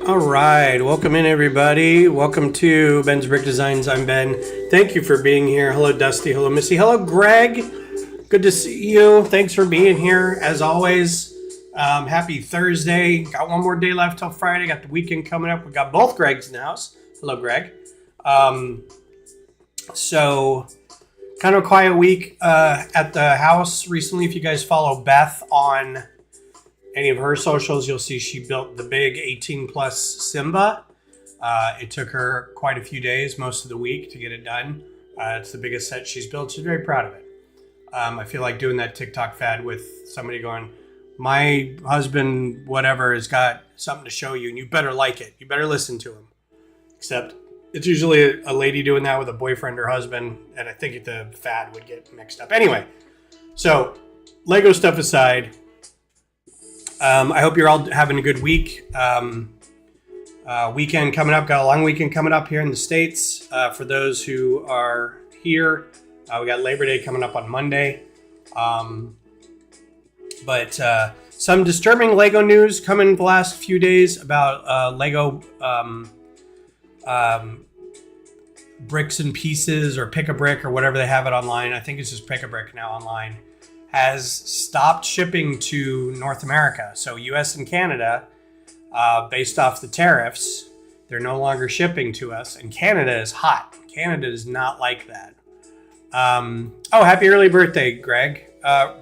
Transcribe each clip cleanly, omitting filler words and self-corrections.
All right, welcome in everybody. Welcome to Ben's Brick Designs. I'm Ben. Thank you for being here. Hello Dusty, hello Missy, hello Greg. Good to see you. Thanks for being here as always. Happy Thursday. Got one more day left till Friday. Got the weekend coming up. We got both Gregs in the house. Hello Greg. So kind of a quiet week at the house recently. If you guys follow Beth on any of her socials, you'll see she built the big 18 plus Simba. It took her quite a few days, most of the week, to get it done. It's the biggest set she's built. She's very proud of it. I feel like doing that TikTok fad with somebody going, my husband, whatever, has got something to show you and you better like it. You better listen to him. Except it's usually a lady doing that with a boyfriend or husband, and I think the fad would get mixed up. Anyway, so Lego stuff aside, I hope you're all having a good week. Weekend coming up, got a long weekend coming up here in the States. For those who are here, we got Labor Day coming up on Monday. But some disturbing Lego news coming the last few days about Lego bricks and pieces, or pick a brick, or whatever they have it online. I think it's just pick a brick now online. Has stopped shipping to North America. So US and Canada, based off the tariffs, they're no longer shipping to us. And Canada is hot. Canada is not like that. Oh, happy early birthday, Greg.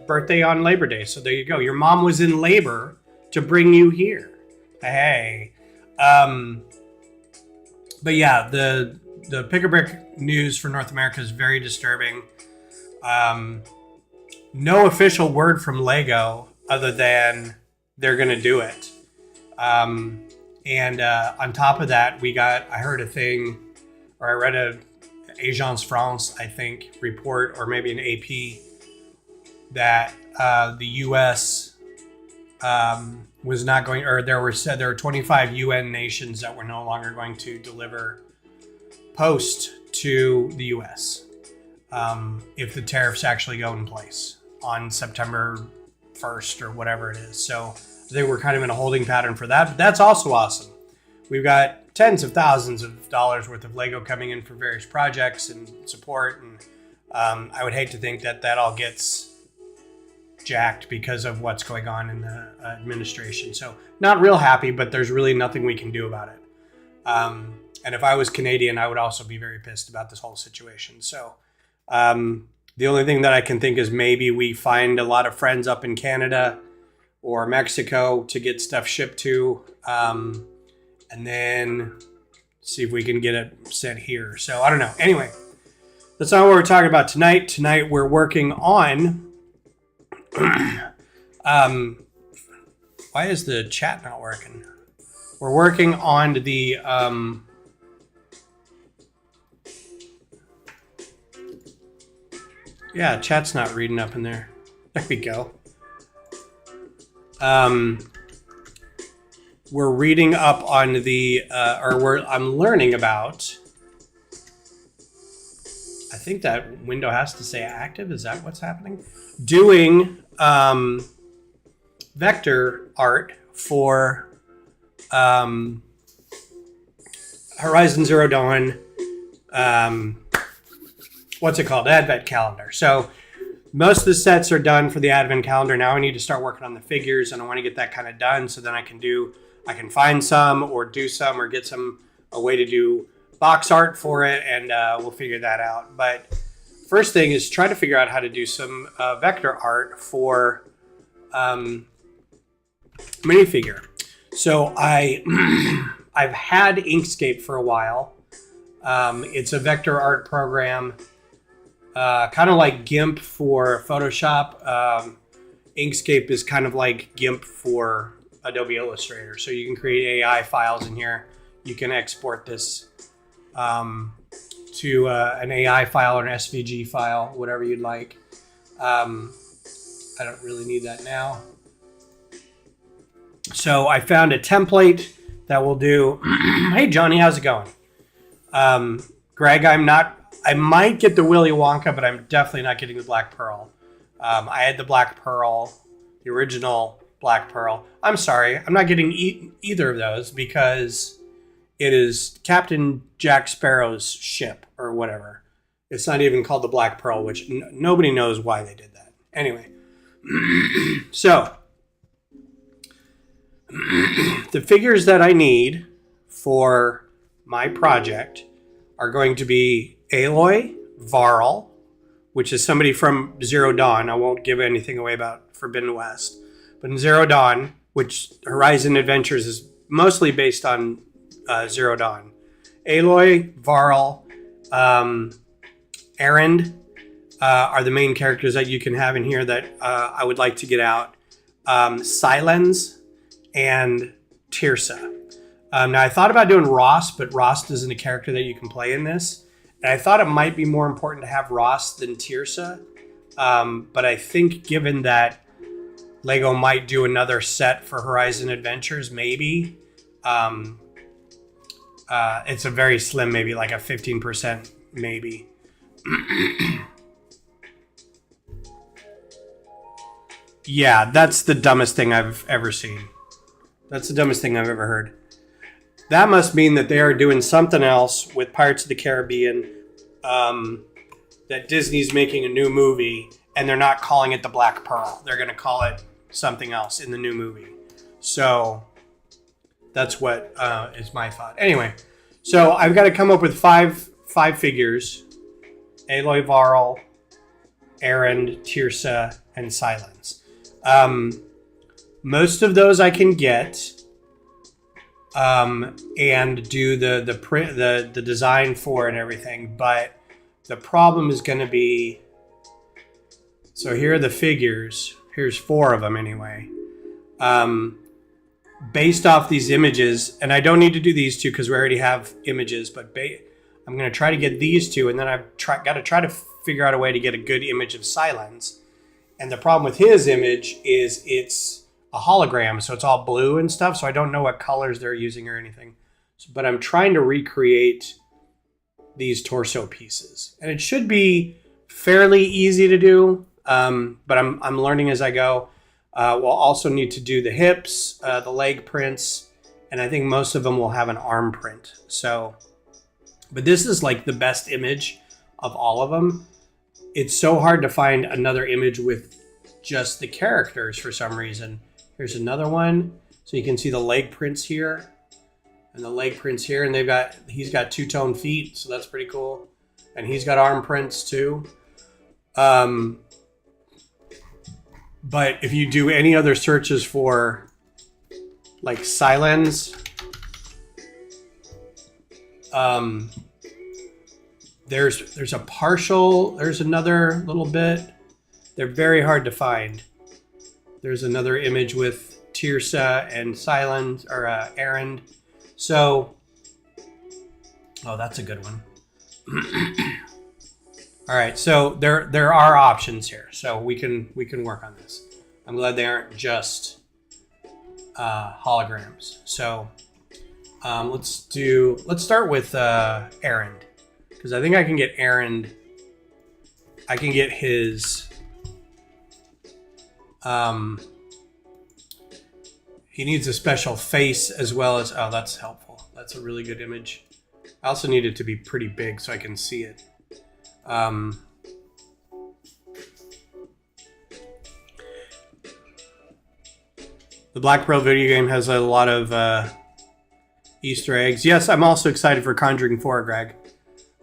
Birthday on Labor Day. So there you go. Your mom was in labor to bring you here. Hey. But yeah, the pick-a-brick news for North America is very disturbing. No official word from Lego other than they're going to do it. And on top of that, I heard a thing, or I read a Agence France, I think, report, or maybe an AP, that the U.S. Was not going, or there were 25 UN nations that were no longer going to deliver post to the U.S. If the tariffs actually go in place on September 1st or whatever it is. So they were kind of in a holding pattern for that. But that's also awesome. We've got tens of thousands of dollars worth of Lego coming in for various projects and support. And I would hate to think that all gets jacked because of what's going on in the administration. So not real happy, but there's really nothing we can do about it. And if I was Canadian, I would also be very pissed about this whole situation. So the only thing that I can think is maybe we find a lot of friends up in Canada or Mexico to get stuff shipped to, and then see if we can get it sent here. So I don't know. Anyway, that's not what we're talking about tonight. Tonight we're working on why is the chat not working? We're working on the yeah, chat's not reading up in there. There we go. We're reading up on the I'm learning about, I think that window has to say active. Is that what's happening? Doing vector art for Horizon Zero Dawn. What's it called? Advent calendar. So most of the sets are done for the Advent calendar. Now I need to start working on the figures, and I want to get that kind of done so then I can find some or do some or get a way to do box art for it, and we'll figure that out. But first thing is try to figure out how to do some vector art for minifigure. So I've had Inkscape for a while. It's a vector art program, kind of like GIMP for Photoshop. Inkscape is kind of like GIMP for Adobe Illustrator. So you can create AI files in here. You can export this to an AI file or an SVG file, whatever you'd like. I don't really need that now. So I found a template that will do. Hey Johnny, how's it going? Greg, I might get the Willy Wonka, but I'm definitely not getting the Black Pearl. I had the Black Pearl, the original Black Pearl. I'm sorry, I'm not getting either of those because it is Captain Jack Sparrow's ship or whatever. It's not even called the Black Pearl, which nobody knows why they did that. Anyway, so the figures that I need for my project are going to be Aloy, Varl, which is somebody from Zero Dawn. I won't give anything away about Forbidden West. But in Zero Dawn, which Horizon Adventures is mostly based on Zero Dawn, Aloy, Varl, Erend are the main characters that you can have in here that I would like to get out. Silence and Tirsa. Now, I thought about doing Ross, but Ross isn't a character that you can play in this. And I thought it might be more important to have Ross than Tirsa. But I think given that LEGO might do another set for Horizon Adventures, maybe. It's a very slim, maybe like a 15% maybe. Yeah, that's the dumbest thing I've ever seen. That's the dumbest thing I've ever heard. That must mean that they are doing something else with Pirates of the Caribbean, that Disney's making a new movie, and they're not calling it the Black Pearl. They're going to call it something else in the new movie. So that's what is my thought. Anyway, so I've got to come up with five figures. Aloy, Varl, Erend, Tirsa, and Silence. Most of those I can get and do the print, the design for and everything, but the problem is going to be, so here are the figures. Here's 4 of them anyway. Based off these images, and I don't need to do these 2 because we already have images, but I'm going to try to get these 2, and then I've got to try to figure out a way to get a good image of Silence. And the problem with his image is it's a hologram, so it's all blue and stuff, so I don't know what colors they're using or anything. But I'm trying to recreate these torso pieces. And it should be fairly easy to do, but I'm learning as I go. We'll also need to do the hips, the leg prints, and I think most of them will have an arm print. So, but this is like the best image of all of them. It's so hard to find another image with just the characters for some reason. Here's another one. So you can see the leg prints here and the leg prints here, and he's got 2-tone feet, so that's pretty cool. And he's got arm prints too. But if you do any other searches for like Silence, there's a partial, there's another little bit. They're very hard to find. There's another image with Tirsa and Silence, or Erend. So, oh, that's a good one. All right, so there are options here, so we can work on this. I'm glad they aren't just holograms. So let's start with Erend, because I think I can get Erend. I can get his. He needs a special face as well as. Oh, that's helpful. That's a really good image. I also need it to be pretty big so I can see it. The Black Pearl video game has a lot of Easter eggs. Yes, I'm also excited for Conjuring 4, Greg.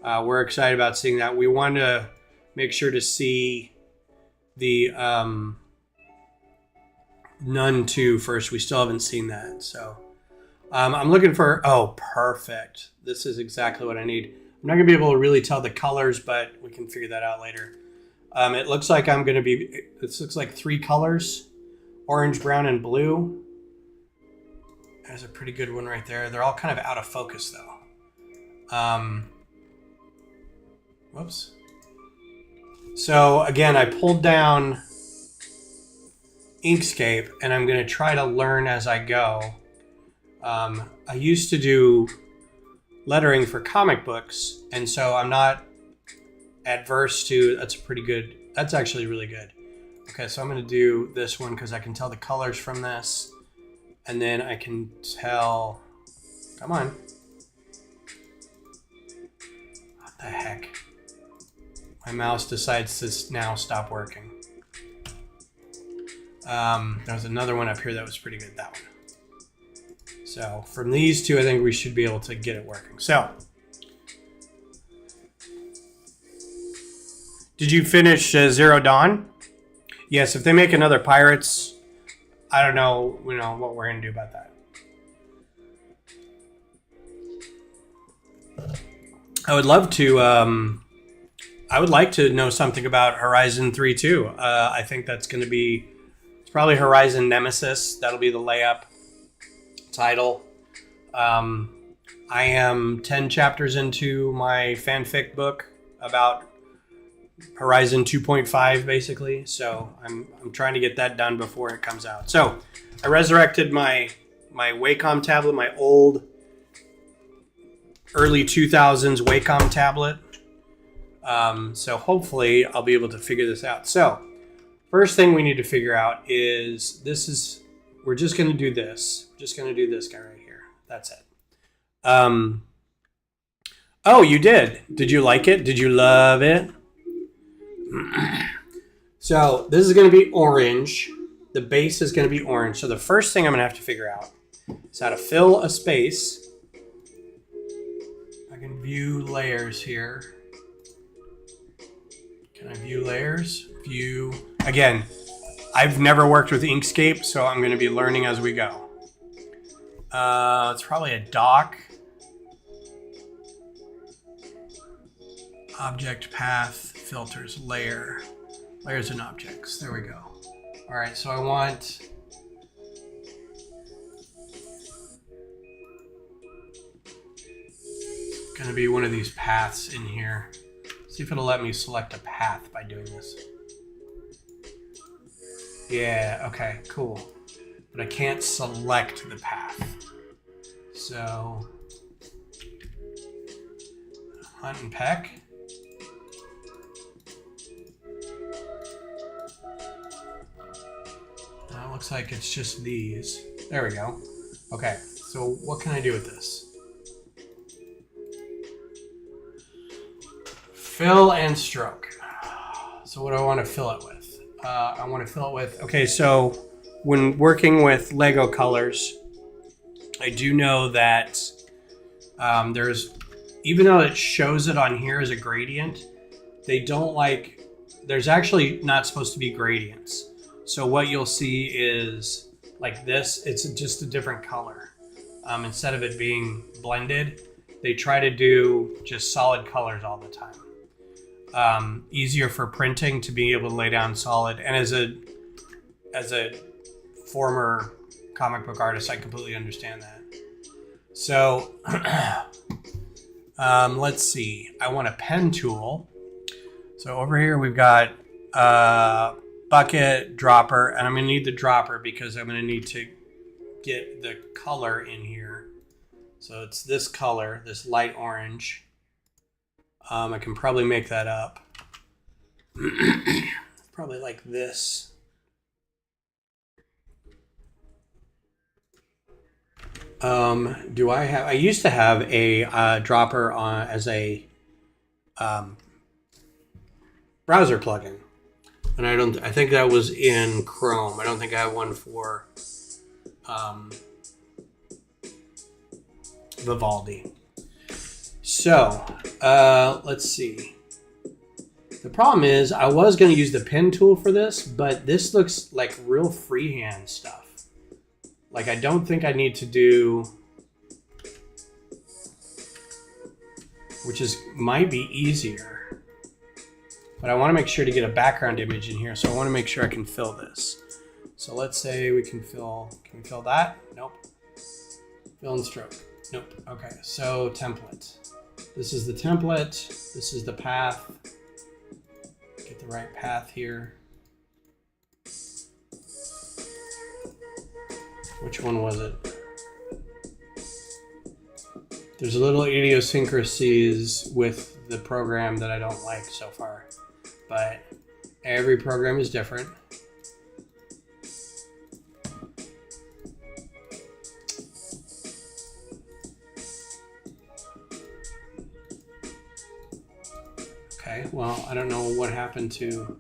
We're excited about seeing that. We want to make sure to see the Nun 2 first. We still haven't seen that. So I'm looking for... Oh, perfect. This is exactly what I need. I'm not going to be able to really tell the colors, but we can figure that out later. It looks like I'm going to be... This looks like 3 colors. Orange, brown, and blue. There's a pretty good one right there. They're all kind of out of focus, though. Whoops. So, again, I pulled down Inkscape, and I'm going to try to learn as I go. I used to do lettering for comic books, and so I'm not adverse to... That's pretty good. That's actually really good. Okay, so I'm going to do this one because I can tell the colors from this. And then I can tell... Come on. What the heck? My mouse decides to now stop working. There's another one up here that was pretty good, that one. So from these two, I think we should be able to get it working. So, did you finish Zero Dawn? Yes, if they make another Pirates, I don't know, what we're gonna do about that. I would love to. I would like to know something about Horizon 3 too. I think that's going to be. It's probably Horizon Nemesis. That'll be the layup title. I am 10 chapters into my fanfic book about Horizon 2.5, basically. So I'm trying to get that done before it comes out. So I resurrected my Wacom tablet, my old early 2000s Wacom tablet. So hopefully I'll be able to figure this out. So first thing we need to figure out is we're just going to do this. Just going to do this guy right here. That's it. Oh, you did. Did you like it? Did you love it? So this is going to be orange. The base is going to be orange. So the first thing I'm going to have to figure out is how to fill a space. I can view layers here. Can I view layers? View. Again, I've never worked with Inkscape, so I'm going to be learning as we go. It's probably a dock. Object path, filters, layer. Layers and objects. There we go. All right, so I want... going to be one of these paths in here. See if it'll let me select a path by doing this. Yeah, okay, cool. But I can't select the path. So, hunt and peck. Now it looks like it's just these. There we go. Okay, so what can I do with this? Fill and stroke. So what do I want to fill it with? I want to fill it with... Okay, so when working with Lego colors, I do know that there's... Even though it shows it on here as a gradient, they don't like... There's actually not supposed to be gradients. So what you'll see is like this. It's just a different color. Instead of it being blended, they try to do just solid colors all the time. Easier for printing to be able to lay down solid, and as a former comic book artist, I completely understand that. So let's see, I want a pen tool. So over here we've got bucket, dropper, and I'm gonna need the dropper because I'm gonna need to get the color in here. So it's this color, this light orange. I can probably make that up. Probably like this. Do I have... I used to have a dropper as a browser plugin, and I think that was in Chrome. I don't think I have one for Vivaldi. So, let's see. The problem is I was going to use the pen tool for this, but this looks like real freehand stuff. Like, I don't think I need to do... Which might be easier. But I want to make sure to get a background image in here, so I want to make sure I can fill this. So let's say we can fill... Can we fill that? Nope. Fill and stroke. Nope. Okay, so template. This is the template. This is the path. Get the right path here. Which one was it? There's a little idiosyncrasies with the program that I don't like so far, but every program is different. well, I don't know what happened to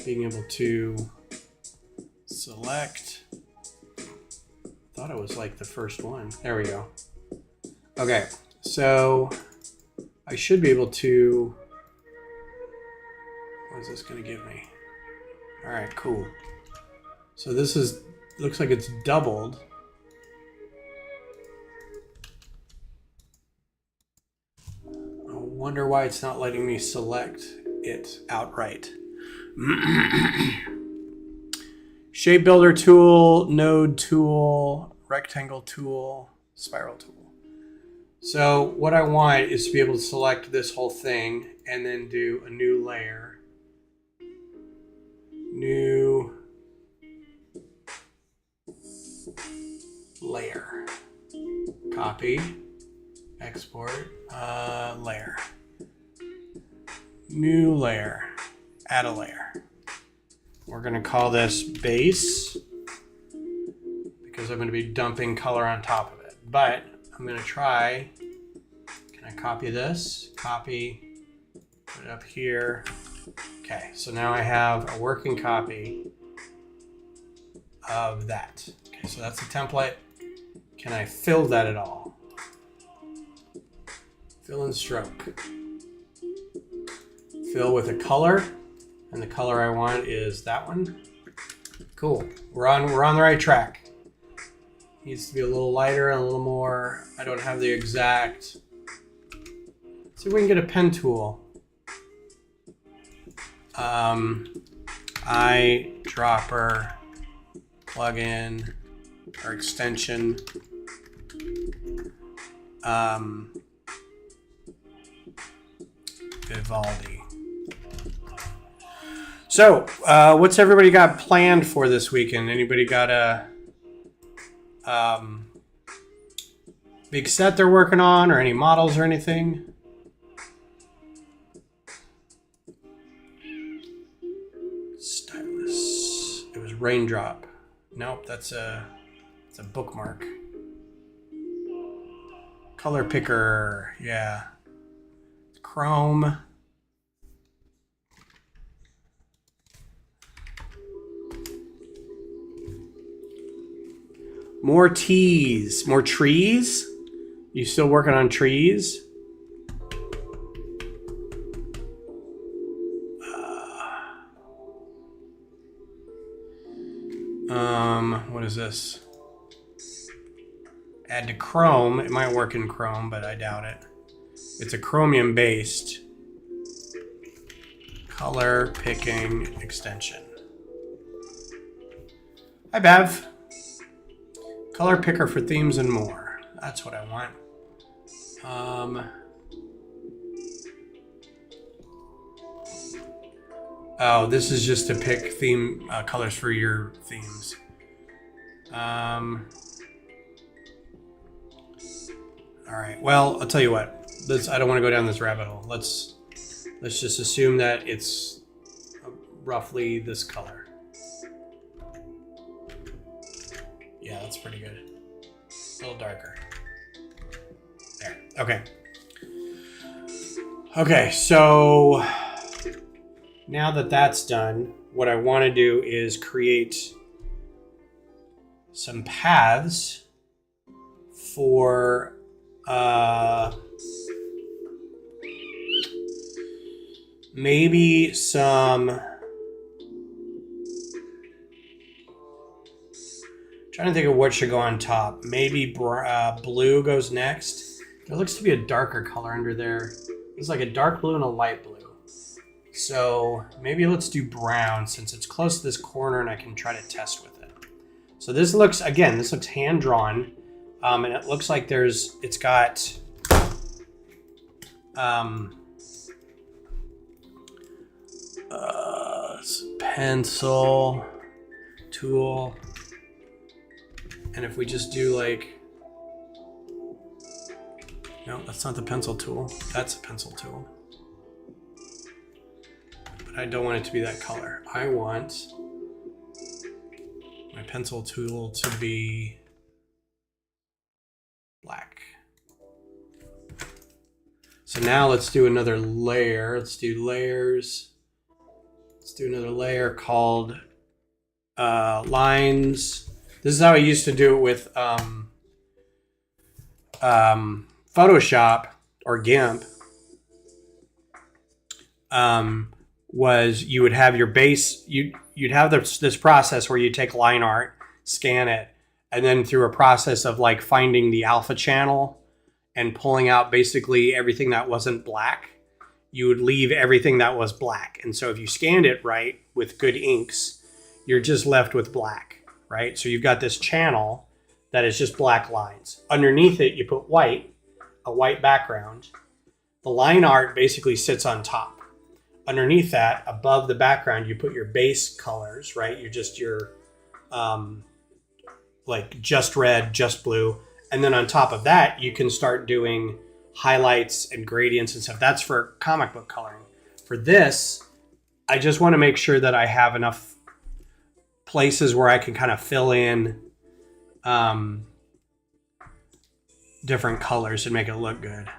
being able to select. Thought it was like the first one. There we go. Okay, so I should be able to, what is this gonna give me? All right, cool. So this is, looks like it's doubled. I wonder why it's not letting me select it outright. Shape builder tool, node tool, rectangle tool, spiral tool. So what I want is to be able to select this whole thing and then do a new layer. New layer. Copy. Export. Layer. New layer. Add a layer. We're going to call this base because I'm going to be dumping color on top of it. But I'm going to try, can I copy this? Copy, put it up here. Okay, so now I have a working copy of that. Okay, so that's the template. Can I fill that at all? Fill and stroke. Fill with a color, and the color I want is that one. Cool, we're on the right track. Needs to be a little lighter and a little more. I don't have the exact. Let's see if we can get a pen tool. Eyedropper plugin or extension. Vivaldi. So, what's everybody got planned for this weekend? Anybody got a big set they're working on, or any models or anything? Stylus. It was raindrop. Nope, it's a bookmark. Color picker, yeah. Chrome. More teas, more trees. You still working on trees? What is this? Add to Chrome. It might work in Chrome, but I doubt it. It's a Chromium based color picking extension. Hi, Bev. Color picker for themes and more. That's what I want. Oh, this is just to pick theme colors for your themes. All right. Well, I'll tell you what. I don't want to go down this rabbit hole. Let's just assume that it's roughly this color. Yeah, that's pretty good. A little darker. There. Okay. Okay, so now that that's done, what I want to do is create some paths for maybe some. Trying to think of what should go on top. Maybe blue goes next. There looks to be a darker color under there. It's like a dark blue and a light blue. So maybe let's do brown since it's close to this corner and I can try to test with it. So this looks, again, this looks hand drawn. And it looks like it's got pencil, tool. And if we just do like, no, that's not the pencil tool. That's a pencil tool. But I don't want it to be that color. I want my pencil tool to be black. So So now let's do another layer. Let's do layers. Let's do another layer called lines. This is how I used to do it with Photoshop or GIMP. Was you would have your base, you'd have this process where you take line art, scan it, and then through a process of like finding the alpha channel and pulling out basically everything that wasn't black, you would leave everything that was black. And so if you scanned it right with good inks, you're just left with black, right? So you've got this channel that is just black lines. Underneath it, you put white, a white background. The line art basically sits on top. Underneath that, above the background, you put your base colors, right? You're just your, like just red, just blue. And then on top of that, you can start doing highlights and gradients and stuff. That's for comic book coloring. For this, I just want to make sure that I have enough places where I can kind of fill in different colors and make it look good.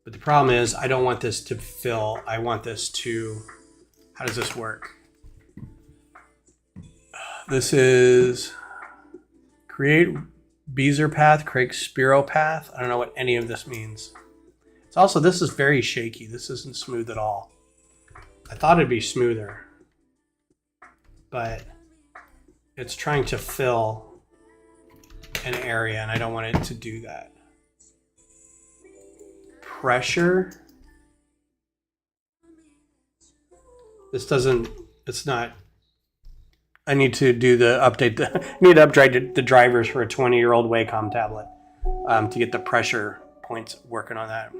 But the problem is I don't want this to fill. I want this to, how does this work? This is create Bezier path, create Spiro path. I don't know what any of this means. It's also, this is very shaky. This isn't smooth at all. I thought it'd be smoother, but it's trying to fill an area and I don't want it to do that. Pressure. This doesn't, it's not, I need to do the update, need to upgrade the drivers for a 20-year-old Wacom tablet to get the pressure points working on that.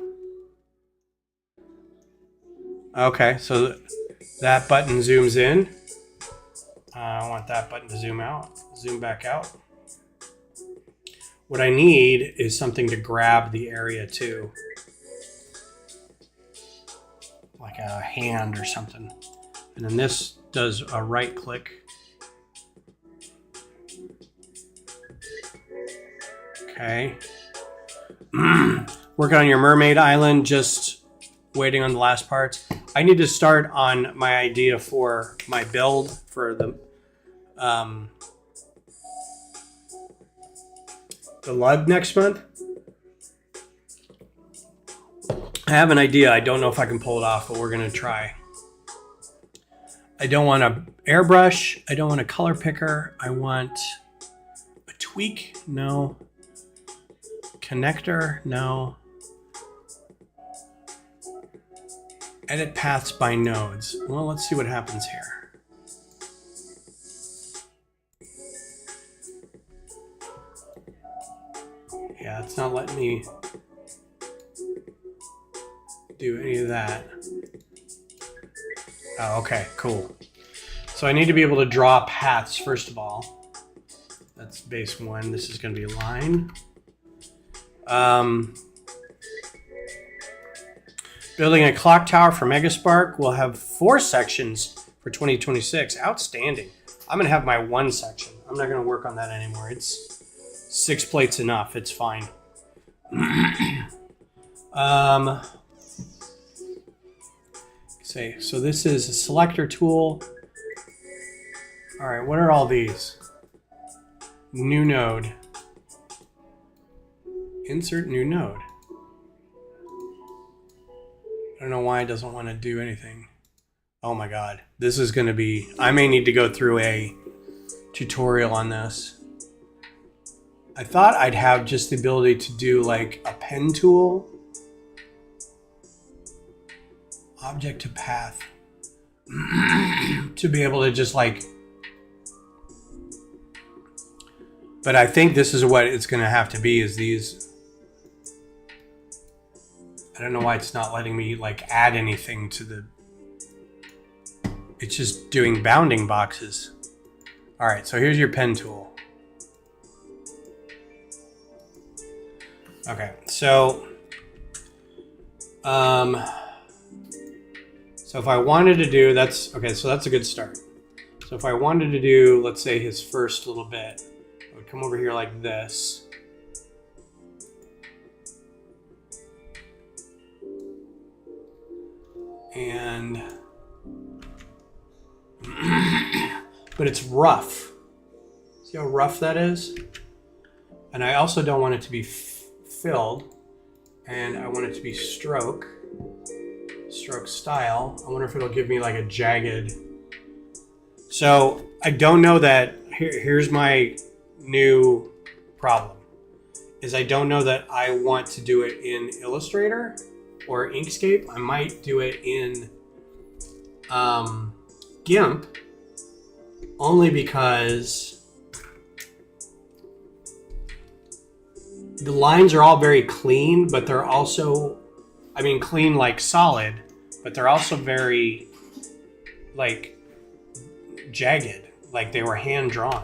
Okay, so that button zooms in. I want that button to zoom out, zoom back out. What I need is something to grab the area too. Like a hand or something. And then this does a right click. Okay. Working on your mermaid island, just waiting on the last parts. I need to start on my idea for my build for the LUD next month. I have an idea. I don't know if I can pull it off, but we're going to try. I don't want an airbrush. I don't want a color picker. I want a tweak. No. Connector. No. Edit paths by nodes. Well, let's see what happens here. Yeah, it's not letting me do any of that. Oh, okay, cool. So I need to be able to draw paths first of all. That's base one. This is going to be a line. Building a clock tower for Megaspark. We'll have 4 sections for 2026. Outstanding. I'm going to have my 1 section. I'm not going to work on that anymore. It's 6 plates enough. It's fine. So this is a selector tool. All right, what are all these? New node. Insert new node. I don't know why it doesn't want to do anything. Oh my God, this is going to be, I may need to go through a tutorial on this. I thought I'd have just the ability to do like a pen tool. Object to path. To be able to just like, but I think this is what it's going to have to be, is these. I don't know why it's not letting me like add anything to the, it's just doing bounding boxes. All right, so here's your pen tool. Okay, so so if I wanted to do, that's, okay, so that's a good start. So if I wanted to do, let's say his first little bit, I would come over here like this. And but it's rough. See how rough that is? And I also don't want it to be filled. And I want it to be stroke style. I wonder if it'll give me like a jagged. So I don't know that. Here's my new problem. Is I don't know that I want to do it in Illustrator or Inkscape. I might do it in GIMP, only because the lines are all very clean, but they're also, I mean, clean like solid, but they're also very like jagged, like they were hand drawn.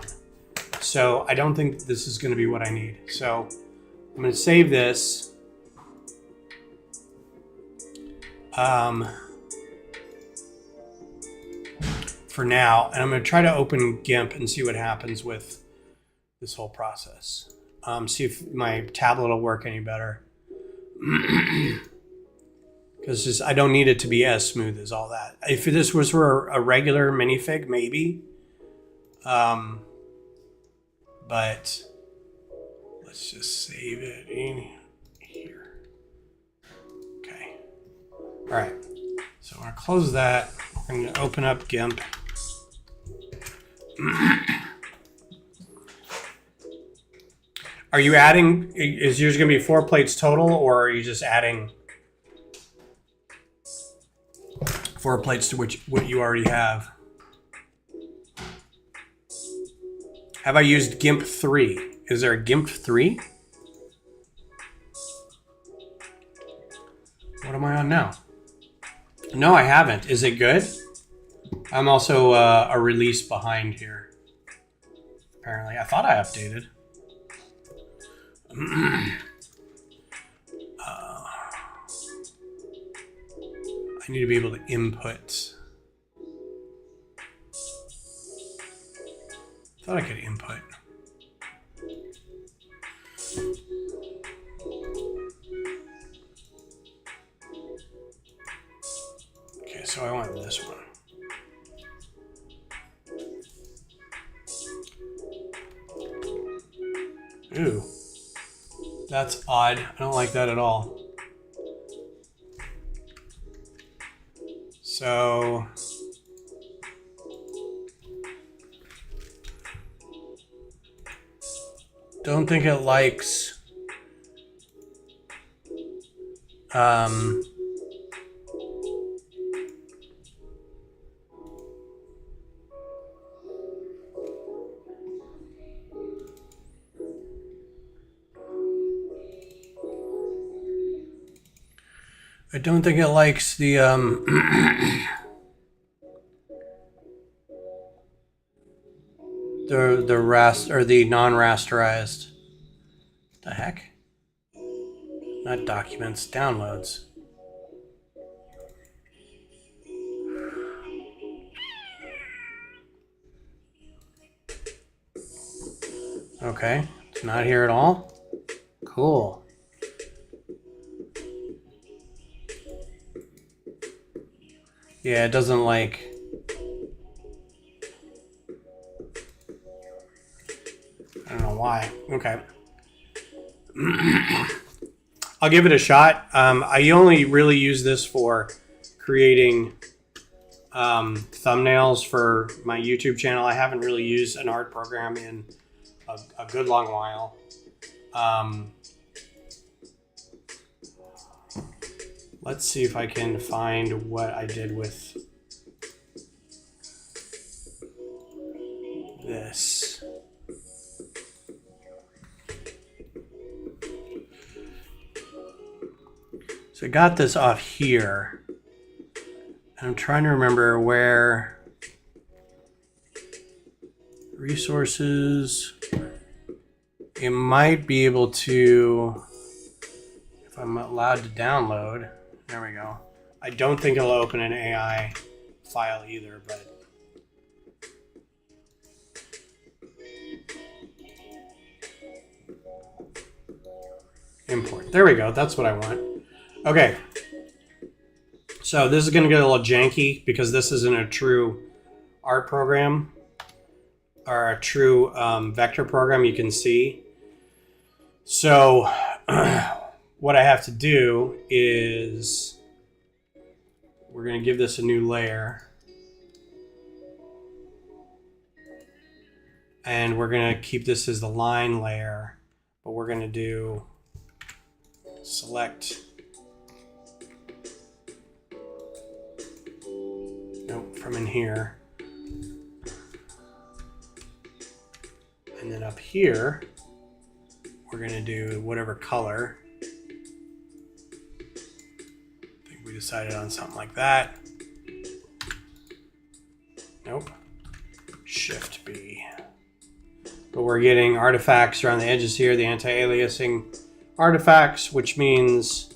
So I don't think this is going to be what I need. So I'm going to save this. For now, and I'm going to try to open GIMP and see what happens with this whole process. See if my tablet will work any better. Because I don't need it to be as smooth as all that. If this was for a regular minifig, maybe. But let's just save it in here. Okay. All right. So I'm going to close that. I'm going to open up GIMP. Are you adding, is yours going to be 4 plates total, or are you just adding 4 plates to what you already have? Have I used GIMP 3? Is there a GIMP 3? What am I on now? No, I haven't. Is it good? I'm also a release behind here. Apparently. I thought I updated. I need to be able to input. Thought I could input. Okay, so I want this one. Ooh, that's odd. I don't like that at all. So don't think it likes I don't think it likes the the rast or the non-rasterized. The heck? Not documents, downloads. Okay, it's not here at all. Cool. Yeah, it doesn't like. I don't know why. Okay. I'll give it a shot. I only really use this for creating thumbnails for my YouTube channel. I haven't really used an art program in a good long while. Let's see if I can find what I did with this. So I got this off here. And I'm trying to remember where resources. It might be able to, if I'm allowed to download. There we go. I don't think it'll open an AI file either, but import. There we go. That's what I want. Okay. So this is going to get a little janky because this isn't a true art program or a true vector program you can see. So what I have to do is we're going to give this a new layer. And we're going to keep this as the line layer. But we're going to do select. Nope, from in here. And then up here, we're going to do whatever color. I think we decided on something like that. Nope. Shift B. But we're getting artifacts around the edges here, the anti-aliasing artifacts, which means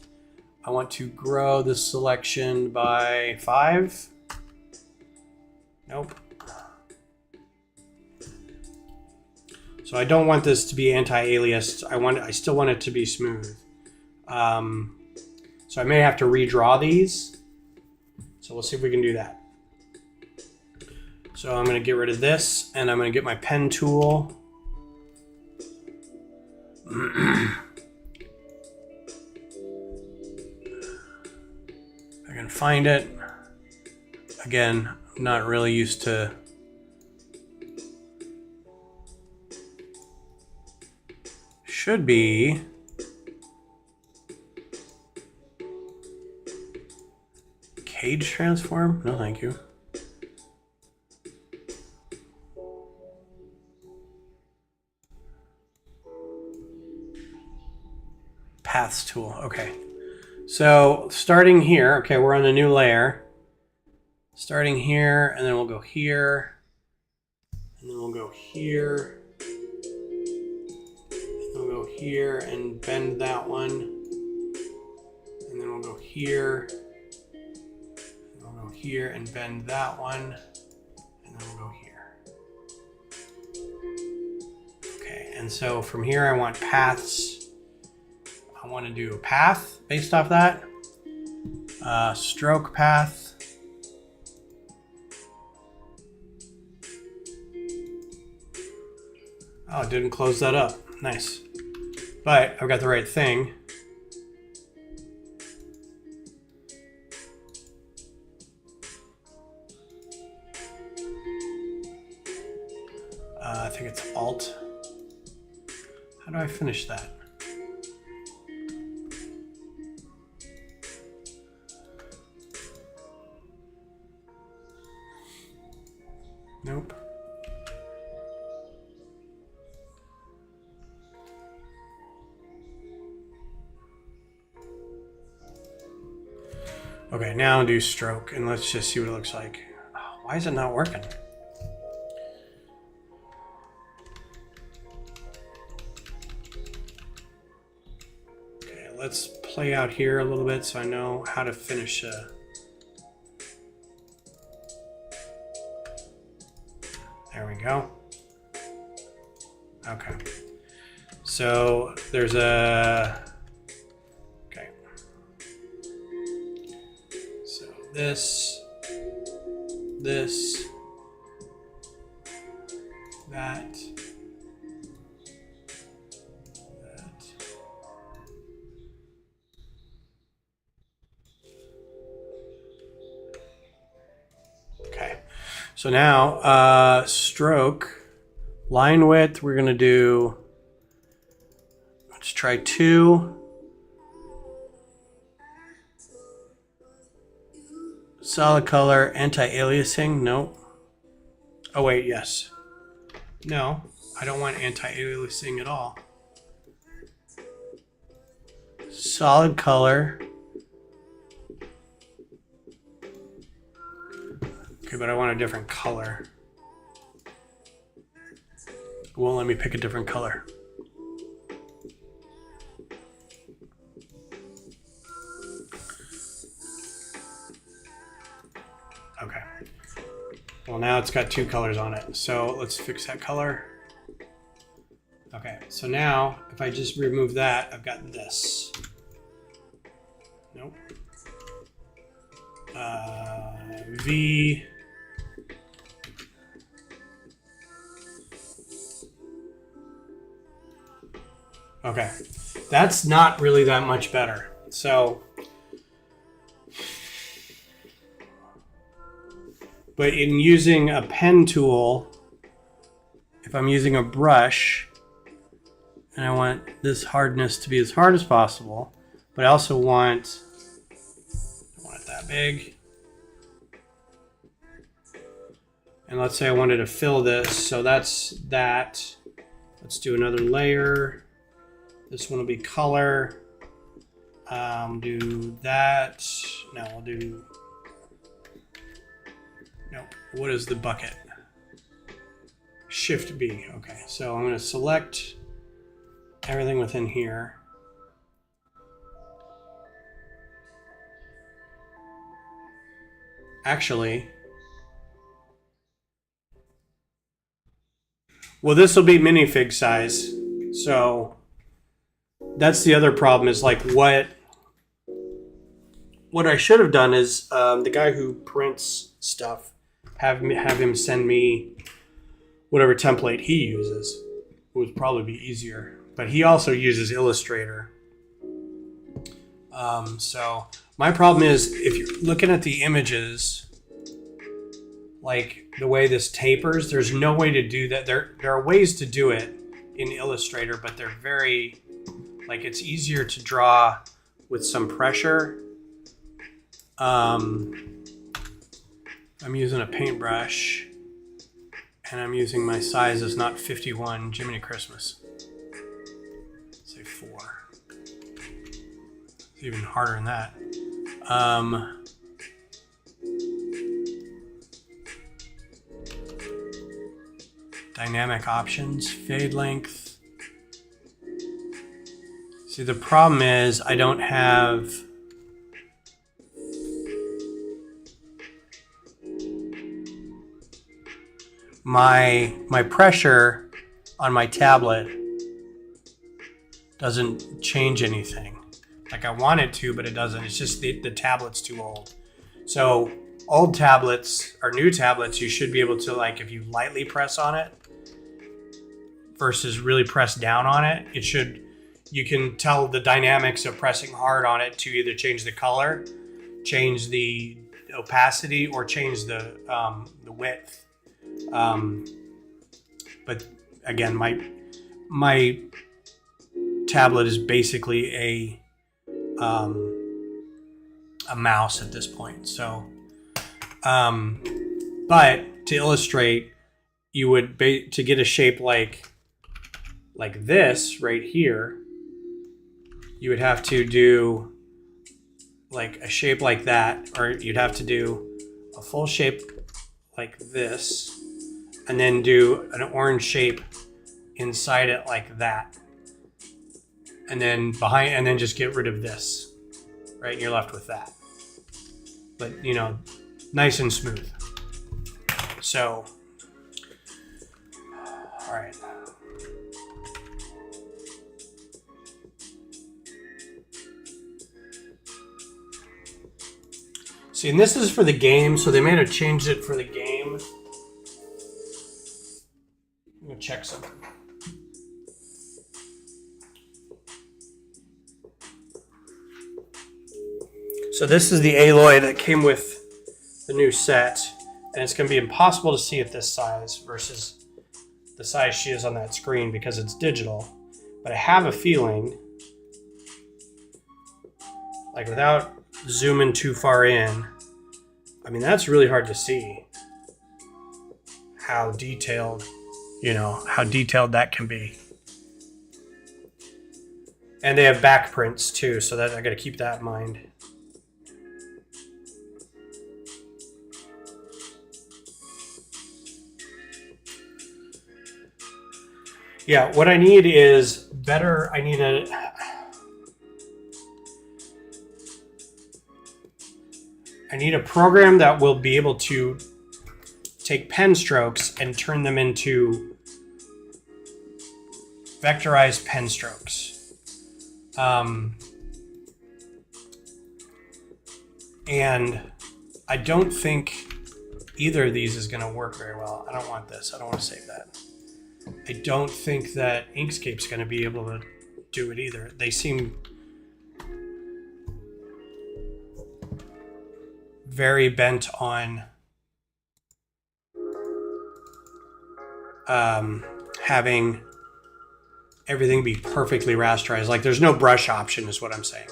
I want to grow the selection by 5. Nope. So I don't want this to be anti-aliased. I still want it to be smooth. So I may have to redraw these. So we'll see if we can do that. So I'm going to get rid of this, and I'm going to get my pen tool. I can find it. Again, I'm not really used to should be cage transform. No, thank you. Paths tool. Okay. So starting here, okay, we're on a new layer. Starting here, and then we'll go here, and then we'll go here, and then we'll go here and bend that one, and then we'll go here, and we'll go here and bend that one, and then we'll go here. Okay, and so from here I want paths. I want to do a path based off that. Stroke path. Oh, it didn't close that up. Nice. But I've got the right thing. I think it's Alt. How do I finish that? Nope. Okay, now do stroke, and let's just see what it looks like. Oh, why is it not working? Okay, let's play out here a little bit so I know how to finish. There we go. Okay. So there's a... This, that. Okay, so now stroke, line width, we're gonna do, let's try 2. Solid color, anti-aliasing, no. Oh wait, yes. No, I don't want anti-aliasing at all. Solid color. Okay, but I want a different color. It won't let me pick a different color. Okay. Well, now it's got 2 colors on it. So let's fix that color. Okay, so now if I just remove that, I've got this. Nope. V. Okay, that's not really that much better. So, but in using a pen tool, if I'm using a brush and I want this hardness to be as hard as possible, but I also don't want it that big. And let's say I wanted to fill this, so that's that. Let's do another layer. This one will be color. Do that. No, we'll do. No, what is the bucket? Shift B. Okay, so I'm going to select everything within here. Actually, well, this will be minifig size. So that's the other problem, is like what I should have done is the guy who prints stuff, have him send me whatever template he uses. It would probably be easier, but he also uses Illustrator. So my problem is, if you're looking at the images, like the way this tapers, there's no way to do that. There are ways to do it in Illustrator, but they're very, like, it's easier to draw with some pressure. I'm using a paintbrush, and I'm using my size is not 51. Jiminy Christmas. Say 4. It's even harder than that. Dynamic options, fade length. See, the problem is I don't have my pressure on my tablet doesn't change anything. Like I want it to, but it doesn't. It's just the tablet's too old. So old tablets or new tablets, you should be able to, like, if you lightly press on it versus really press down on it, you can tell the dynamics of pressing hard on it to either change the color, change the opacity, or change the width. But again, my tablet is basically a mouse at this point. So, but to illustrate, you would to get a shape like this right here, you would have to do like a shape like that, or you'd have to do a full shape like this, and then do an orange shape inside it like that, and then behind, and then just get rid of this, right? And you're left with that, but you know, nice and smooth. So, all right. See, and this is for the game, so they may have changed it for the game. I'm gonna check something. So this is the Aloy that came with the new set, and it's gonna be impossible to see at this size versus the size she is on that screen because it's digital. But I have a feeling, like without zooming too far in, I mean, that's really hard to see how detailed, how detailed that can be. And they have back prints too, so that I got to keep that in mind. Yeah, what I need is better. I need a program that will be able to take pen strokes and turn them into vectorized pen strokes. And I don't think either of these is going to work very well. I don't want this. I don't want to save that. I don't think that Inkscape's going to be able to do it either. They seem very bent on having everything be perfectly rasterized. Like there's no brush option is what I'm saying.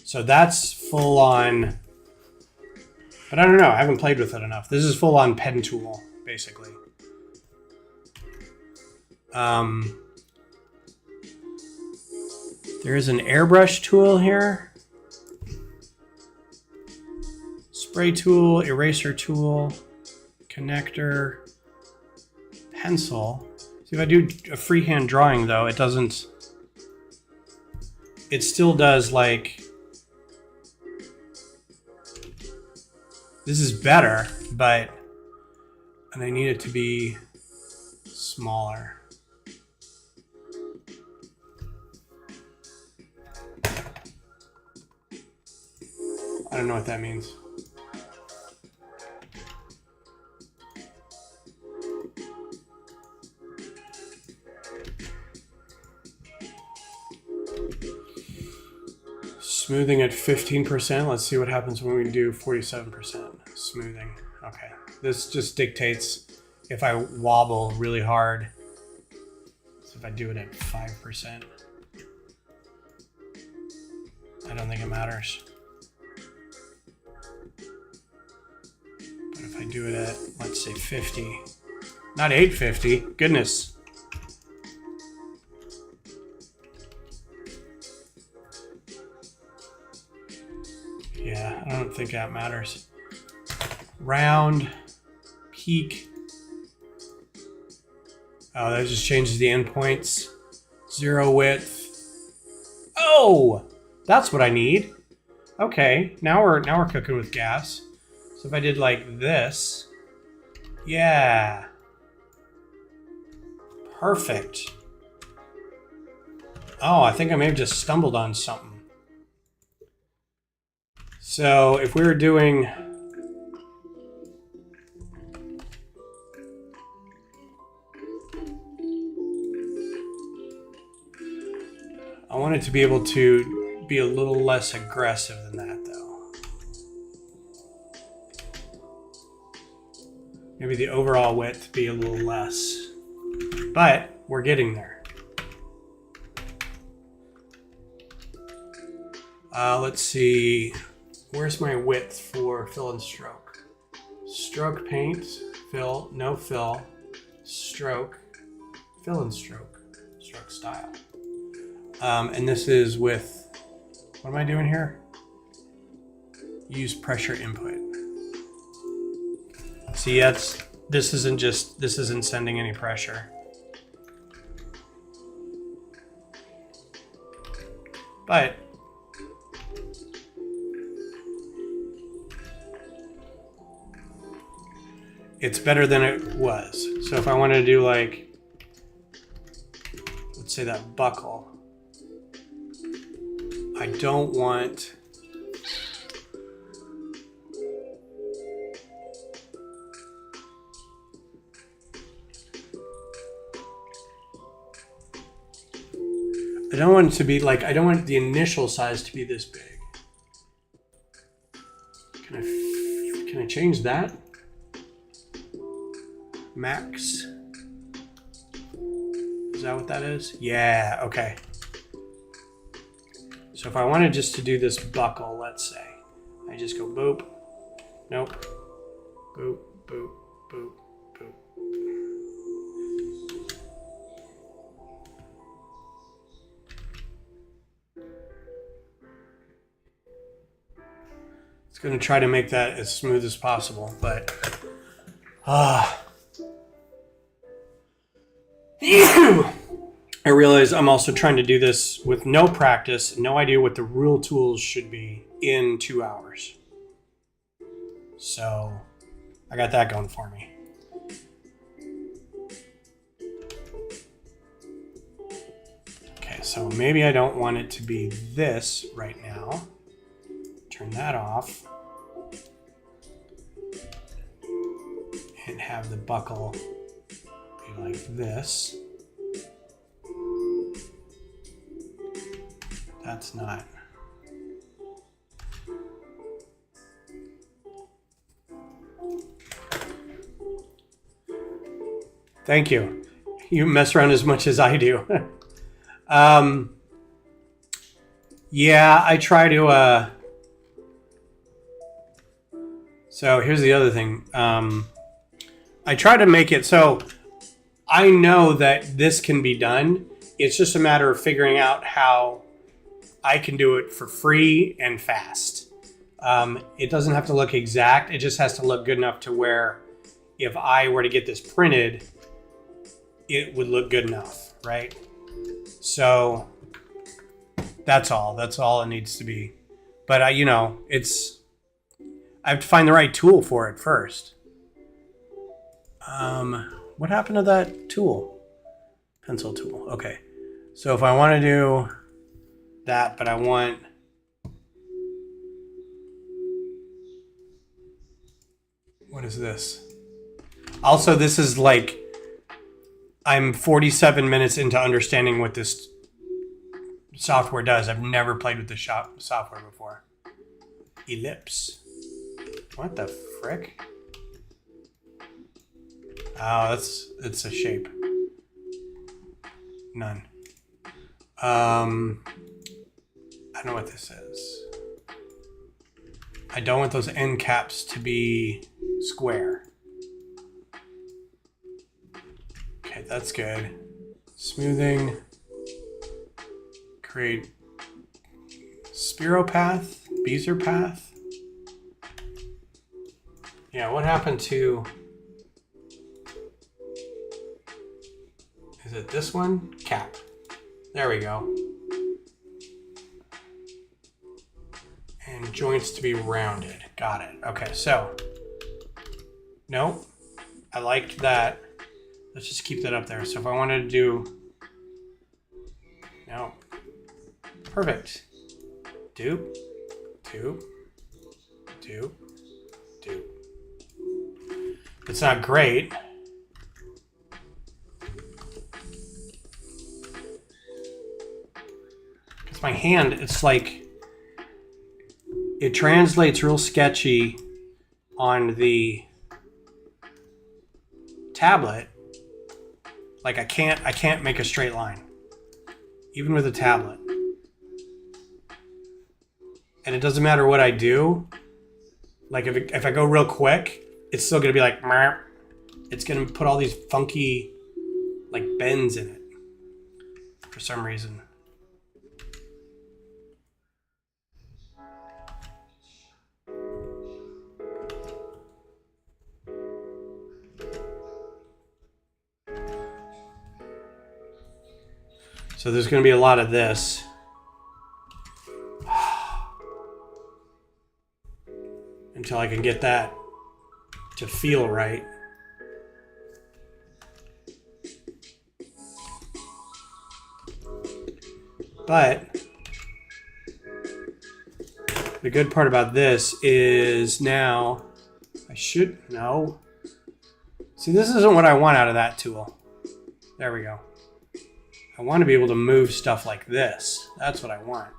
So that's full on, but I don't know. I haven't played with it enough. This is full on pen tool, basically. There's an airbrush tool here. Spray tool, eraser tool, connector, pencil. See, if I do a freehand drawing though, it doesn't, it still does like, this is better, but, and I need it to be smaller. I don't know what that means. Smoothing at 15%. Let's see what happens when we do 47% smoothing. Okay, this just dictates if I wobble really hard. So if I do it at 5%, I don't think it matters. But if I do it at, let's say 50, not 850, goodness. Yeah, I don't think that matters. Round, peak. Oh, that just changes the endpoints. Zero width. Oh, that's what I need. Okay, now we're cooking with gas. So if I did like this, yeah, perfect. Oh, I think I may have just stumbled on something. So if we were doing, I want it to be able to be a little less aggressive than that though. Maybe the overall width be a little less, but we're getting there. Let's see. Where's my width for fill and stroke? Stroke paint, fill, no fill, stroke, fill and stroke, stroke style. And this is with, what am I doing here? Use pressure input. See, this isn't sending any pressure. But it's better than it was. So if I wanted to do like, let's say that buckle, I don't want, I don't want it to be like, I don't want the initial size to be this big. Can I change that? Max. Is that what that is? Yeah, okay. So if I wanted just to do this buckle, let's say, I just go boop, nope, boop, boop, boop, boop. It's going to try to make that as smooth as possible, but I realize I'm also trying to do this with no practice, no idea what the real tools should be in 2 hours. So I got that going for me. Okay, so maybe I don't want it to be this right now. Turn that off. and have the buckle be like this. That's not. Thank you. You mess around as much as I do. Yeah, I try to, so here's the other thing. I try to make it so I know that this can be done. It's just a matter of figuring out how I can do it for free and fast. It doesn't have to look exact. It just has to look good enough to where if I were to get this printed, it would look good enough, right? So that's all. That's all it needs to be. But I have to find the right tool for it first. What happened to that tool? Pencil tool. Okay. So if I want to do that, but I want what is this? Also, this is like I'm 47 minutes into understanding what this software does. I've never played with this software before. Ellipse. What the frick? Oh, it's a shape. None. I don't know what this is. I don't want those end caps to be square. Okay, that's good. Smoothing. Create spiropath, bezier path. Yeah, what happened to, is it this one? Cap. There we go. And joints to be rounded. Got it. Okay, so, no, I liked that. Let's just keep that up there. So if I wanted to do, no. Perfect. Dupe, dupe, dupe, dupe. It's not great. It's my hand. It's like it translates real sketchy on the tablet. Like I can't make a straight line, even with a tablet. And it doesn't matter what I do. Like if I go real quick, it's still gonna be like, Meh. It's gonna put all these funky like bends in it for some reason. So there's gonna be a lot of this. Until I can get that to feel right. But the good part about this is now no. See, this isn't what I want out of that tool. There we go. I want to be able to move stuff like this. That's what I want.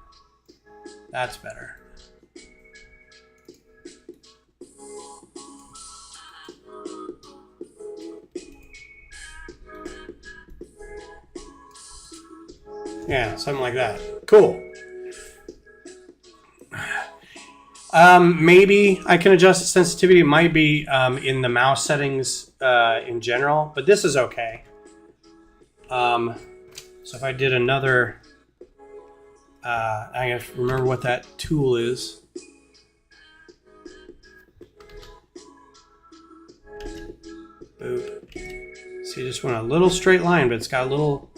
That's better. Yeah, something like that. Cool. Maybe I can adjust the sensitivity. It might be in the mouse settings in general, but this is okay. So if I did another, I have to remember what that tool is. Boop. See, you just want a little straight line, but it's got a little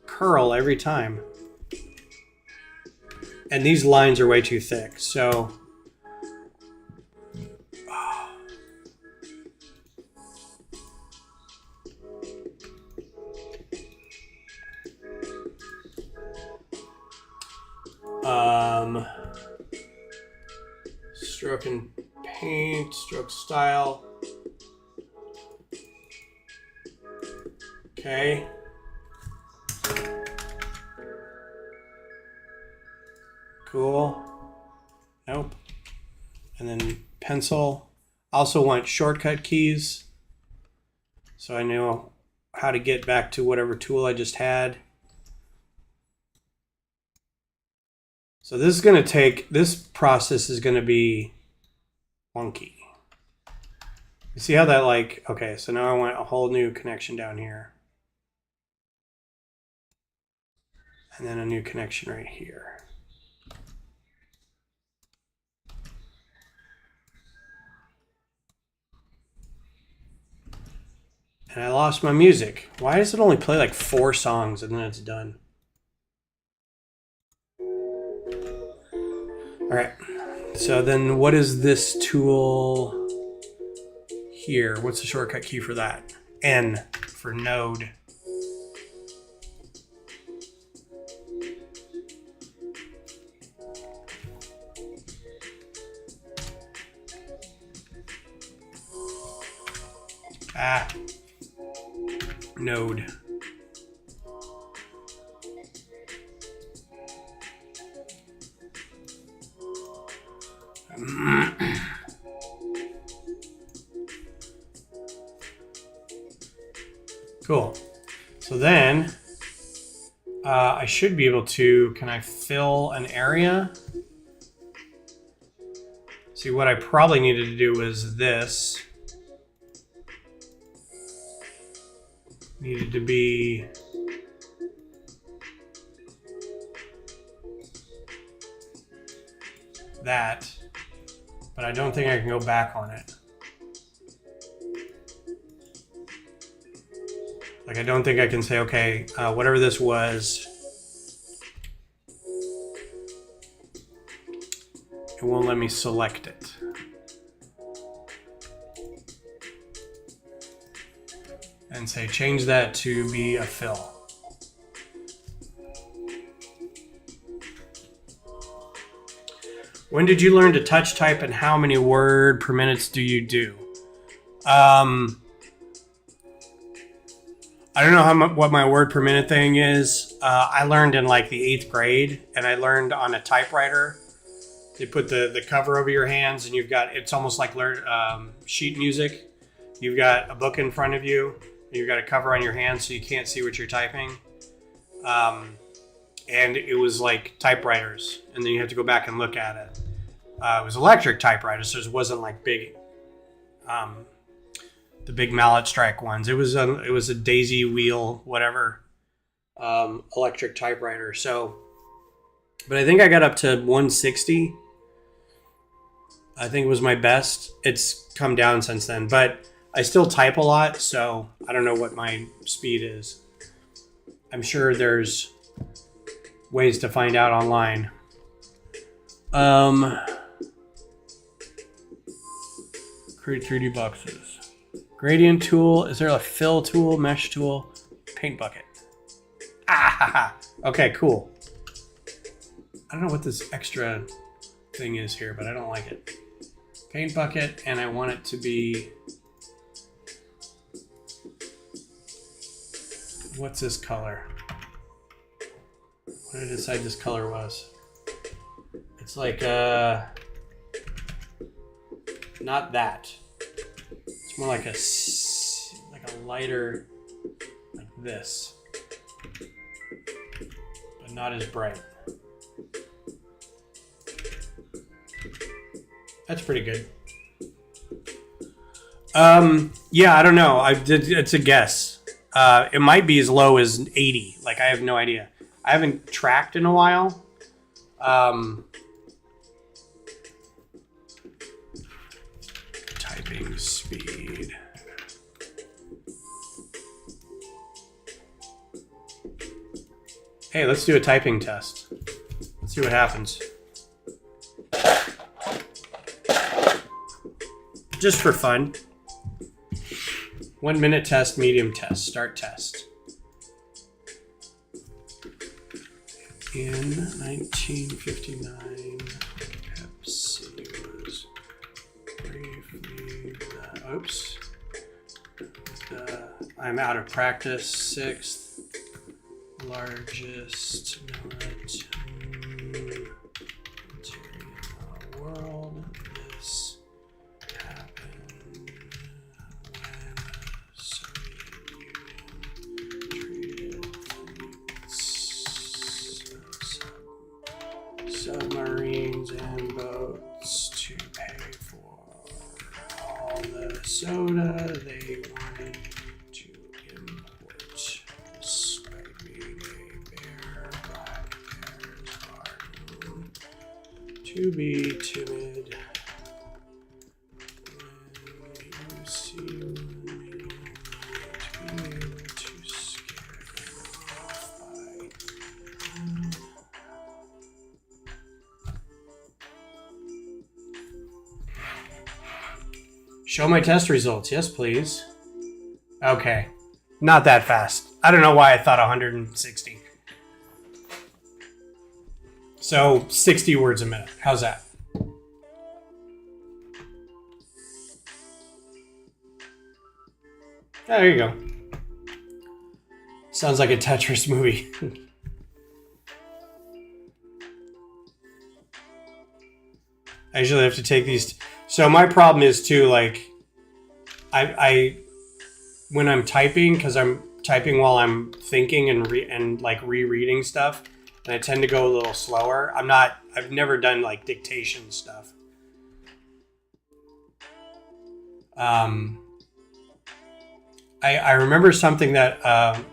curl every time. And these lines are way too thick, so stroke and paint, stroke style. Okay. Cool. Nope. And then pencil. I also want shortcut keys, so I know how to get back to whatever tool I just had. So this is going to take, this process is going to be funky. You see how that like, okay, so now I want a whole new connection down here. And then a new connection right here. And I lost my music. Why does it only play like 4 songs and then it's done? All right, so then what is this tool here? What's the shortcut key for that? N for node. Node. Cool. So then I should be able to, can I fill an area? See, what I probably needed to do was this. Needed to be that, but I don't think I can go back on it. Like, I don't think I can say, okay, whatever this was, it won't let me select it. And say, change that to be a fill. When did you learn to touch type and how many word per minute do you do? I don't know what my word per minute thing is. I learned in like the 8th grade, and I learned on a typewriter. They put the cover over your hands, and you've got, it's almost like sheet music. You've got a book in front of you. You've got a cover on your hand so you can't see what you're typing. And it was like typewriters, and then you have to go back and look at it. It was electric typewriters, so it wasn't like big, the big mallet strike ones. It was a daisy wheel, whatever, electric typewriter. So, but I think I got up to 160. I think it was my best. It's come down since then, but I still type a lot, so I don't know what my speed is. I'm sure there's ways to find out online. Create 3D boxes. Gradient tool. Is there a fill tool, mesh tool, paint bucket? Ah, okay, cool. I don't know what this extra thing is here, but I don't like it. Paint bucket, and I want it to be, what's this color? What did I decide this color was? It's like not that. It's more like a lighter, like this, but not as bright. That's pretty good. Yeah, I don't know. It's a guess. It might be as low as 80. Like, I have no idea. I haven't tracked in a while. Typing speed. Hey, let's do a typing test. Let's see what happens. Just for fun. 1 minute test, medium test, start test. In 1959, Pepsi was briefly, oops. I'm out of practice. 6th largest military in the world. This happened when the Soviet Union traded submarines and boats to pay for all the soda they wanted to import. Despite being a bear, black bears are known to be timid. When you see one, you might be able to scare them off by show my test results. Yes, please. Okay. Not that fast. I don't know why I thought 160. So 60 words a minute. How's that? There you go. Sounds like a Tetris movie. I usually have to take these. So my problem is too, like, I when I'm typing, because I'm typing while I'm thinking and rereading stuff, and I tend to go a little slower. I've never done like dictation stuff. I remember something that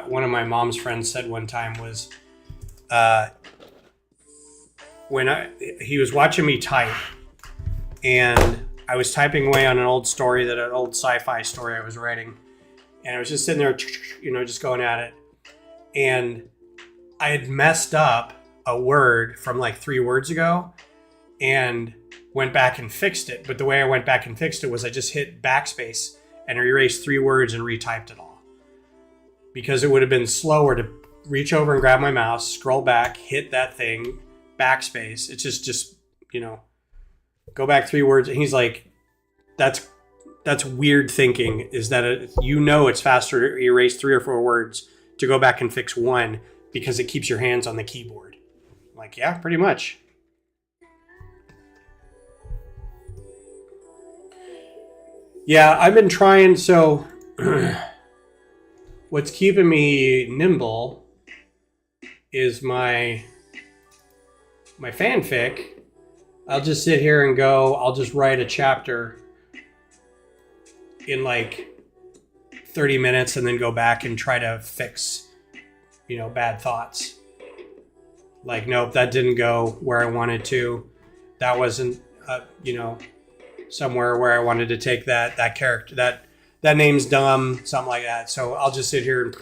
one of my mom's friends said one time was when he was watching me type, and I was typing away on an old sci-fi story I was writing, and I was just sitting there, just going at it, and I had messed up a word from like 3 words ago, and went back and fixed it. But the way I went back and fixed it was I just hit backspace and erased 3 words and retyped it all, because it would have been slower to reach over and grab my mouse, scroll back, hit that thing, backspace. It's just go back 3 words. And he's like, that's weird thinking, is that it's faster to erase 3 or 4 words to go back and fix 1 because it keeps your hands on the keyboard. I'm like, yeah, pretty much. Yeah, I've been trying. So what's keeping me nimble is my fanfic. I'll just sit here and I'll just write a chapter in like 30 minutes and then go back and try to fix, bad thoughts. Like, nope, that didn't go where I wanted to. That wasn't, somewhere where I wanted to take that character, that name's dumb, something like that. So I'll just sit here and,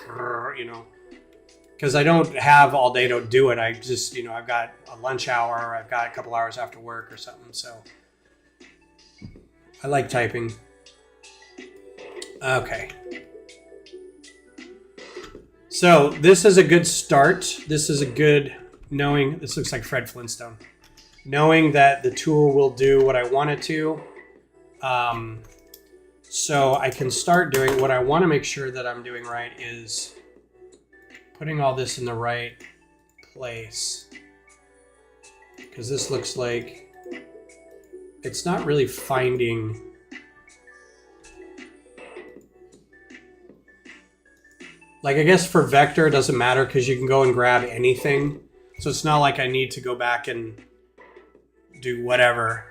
because I don't have all day to do it. I just, I've got a lunch hour, I've got a couple hours after work or something. So I like typing. Okay. So this is a good start. This is a good this looks like Fred Flintstone. Knowing that the tool will do what I want it to. So I can start doing what I want to make sure that I'm doing right is putting all this in the right place. Because this looks like it's not really finding. Like, I guess for vector, it doesn't matter because you can go and grab anything. So it's not like I need to go back and do whatever.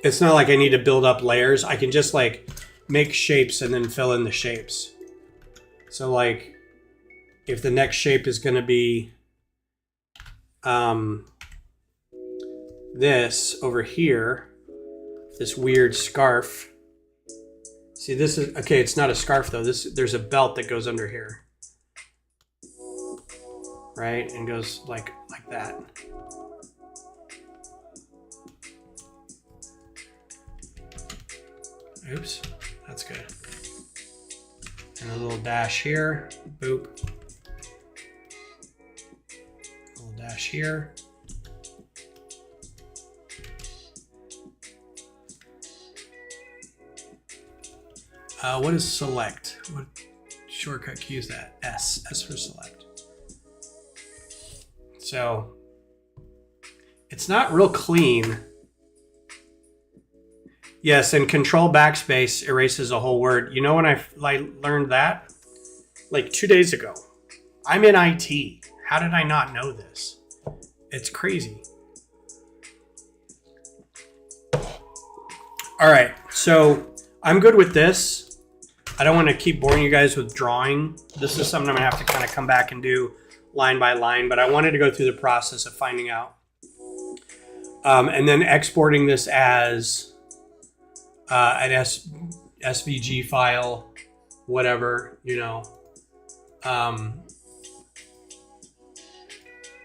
It's not like I need to build up layers. I can just like make shapes and then fill in the shapes. So like if the next shape is going to be this over here, this weird scarf. See, this is okay. It's not a scarf though. There's a belt that goes under here, right? And goes like that. Oops, that's good. And a little dash here, boop. A little dash here. What is select? What shortcut key is that? S. S for select. So it's not real clean. Yes, and control backspace erases a whole word. You know when I learned that? Like 2 days ago. I'm in IT. How did I not know this? It's crazy. All right, so I'm good with this. I don't want to keep boring you guys with drawing. This is something I'm gonna have to kind of come back and do line by line, but I wanted to go through the process of finding out. And then exporting this as an SVG file, whatever, you know.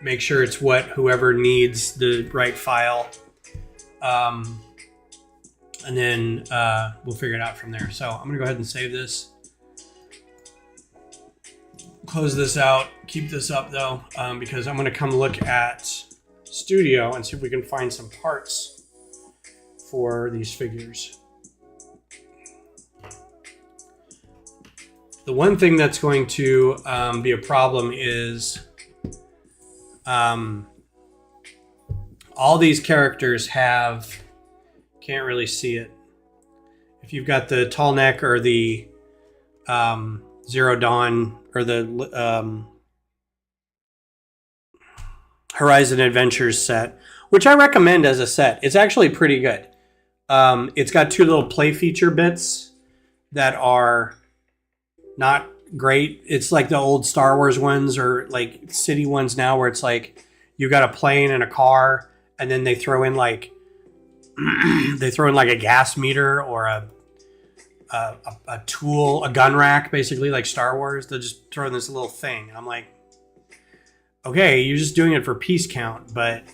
Make sure it's what whoever needs the right file. And then we'll figure it out from there. So I'm gonna go ahead and save this. Close this out, keep this up though, because I'm gonna come look at Studio and see if we can find some parts for these figures. The one thing that's going to be a problem is all these characters have, can't really see it. If you've got the tall neck or the Zero Dawn or the Horizon Adventures set, which I recommend as a set. It's actually pretty good. It's got two little play feature bits that are not great. It's like the old Star Wars ones or like city ones now where it's like you got a plane and a car and then they throw in like a gas meter or a tool, a gun rack, basically like Star Wars. They'll just throw in this little thing. And I'm like, okay, you're just doing it for piece count, but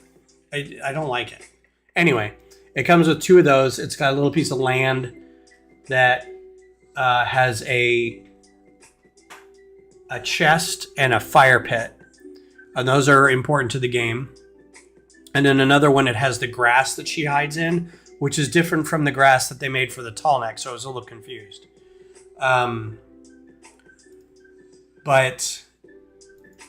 I don't like it. Anyway, it comes with two of those. It's got a little piece of land that has a chest and a fire pit. And those are important to the game. And then another one, it has the grass that she hides in, which is different from the grass that they made for the tall neck. So I was a little confused. But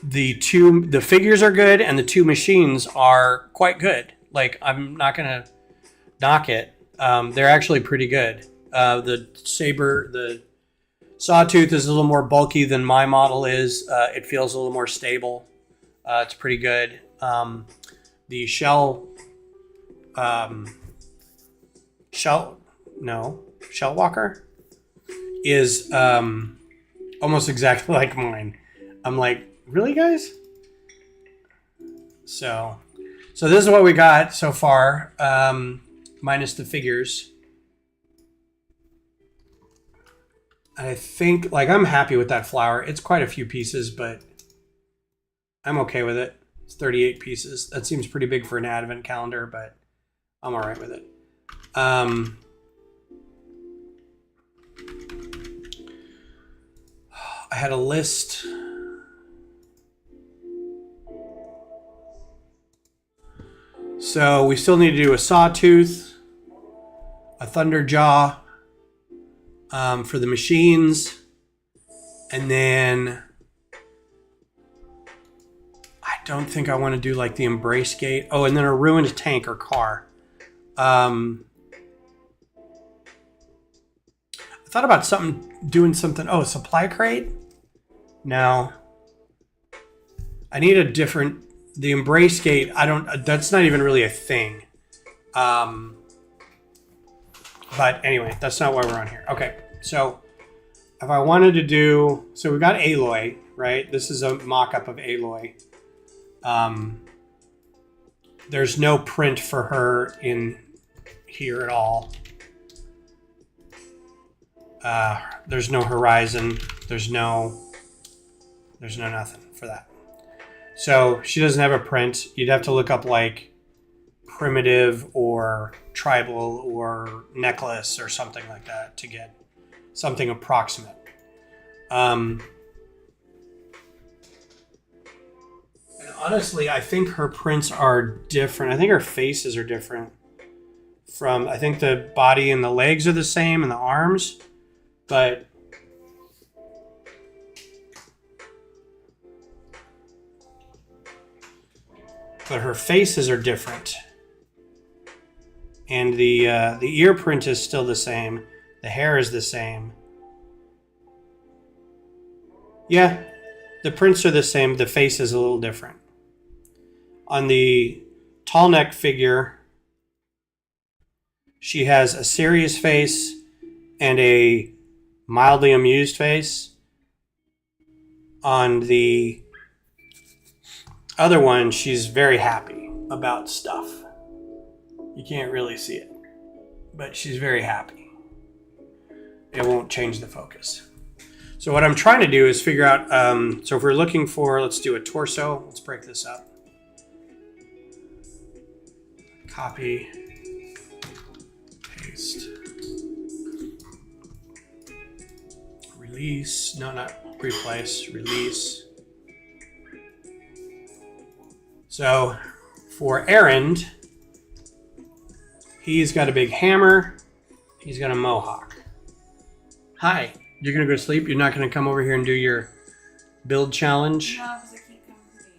the figures are good and the two machines are quite good. Like, I'm not going to knock it. They're actually pretty good. The Sawtooth is a little more bulky than my model is. It feels a little more stable. It's pretty good. The Shell Walker is almost exactly like mine. I'm like, really, guys? So this is what we got so far, minus the figures. I think, like, I'm happy with that flower. It's quite a few pieces, but I'm okay with it. It's 38 pieces. That seems pretty big for an advent calendar, but I'm all right with it. I had a list. So we still need to do a Sawtooth, a Thunderjaw for the machines, and then I don't think I want to do like the Embrace Gate. Oh, and then a ruined tank or car. I thought about doing something. Oh, a supply crate? No. I need a different, the Embrace Gate. That's not even really a thing. But anyway, that's not why we're on here. Okay, so if I wanted to do, so we got Aloy, right? This is a mock-up of Aloy. There's no print for her in here at all. There's no horizon. There's no nothing for that. So she doesn't have a print. You'd have to look up like primitive or tribal or necklace or something like that to get something approximate. And honestly, I think her prints are different. I think her faces are different from, I think the body and the legs are the same and the arms, But her faces are different. And the ear print is still the same. The hair is the same. Yeah, the prints are the same. The face is a little different. On the tall neck figure, she has a serious face and a mildly amused face. On the other one, she's very happy about stuff. You can't really see it, but she's very happy. It won't change the focus. So what I'm trying to do is figure out, so if we're looking for, let's do a torso. Let's break this up. Copy, paste, release, no, not replace, release. So for Errand, he's got a big hammer. He's got a mohawk. Hi, you're gonna go to sleep? You're not gonna come over here and do your build challenge? No, because I keep coming to the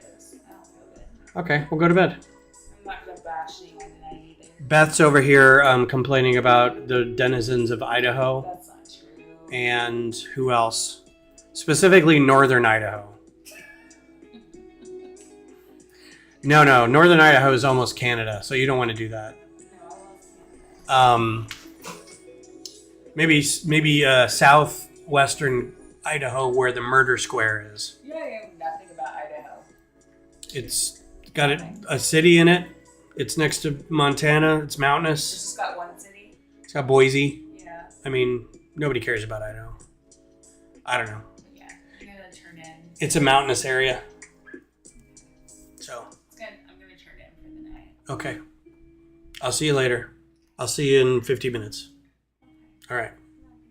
ideas. I don't feel good. Okay, we'll go to bed. I'm not going to bash anyone tonight either. Beth's over here complaining about the denizens of Idaho. That's not true. And who else? Specifically northern Idaho. No, northern Idaho is almost Canada, so you don't want to do that. No, I love Canada. Maybe southwestern Idaho where the murder square is. You know nothing about Idaho. It's got a city in it. It's next to Montana. It's It's mountainous. just got one city. It's got Boise. Yeah. I mean, nobody cares about Idaho. I don't know. Yeah. I'm going to turn in. It's a mountainous area. So. It's good. I'm going to turn in for the night. Okay. I'll see you later. I'll see you in 50 minutes. All right.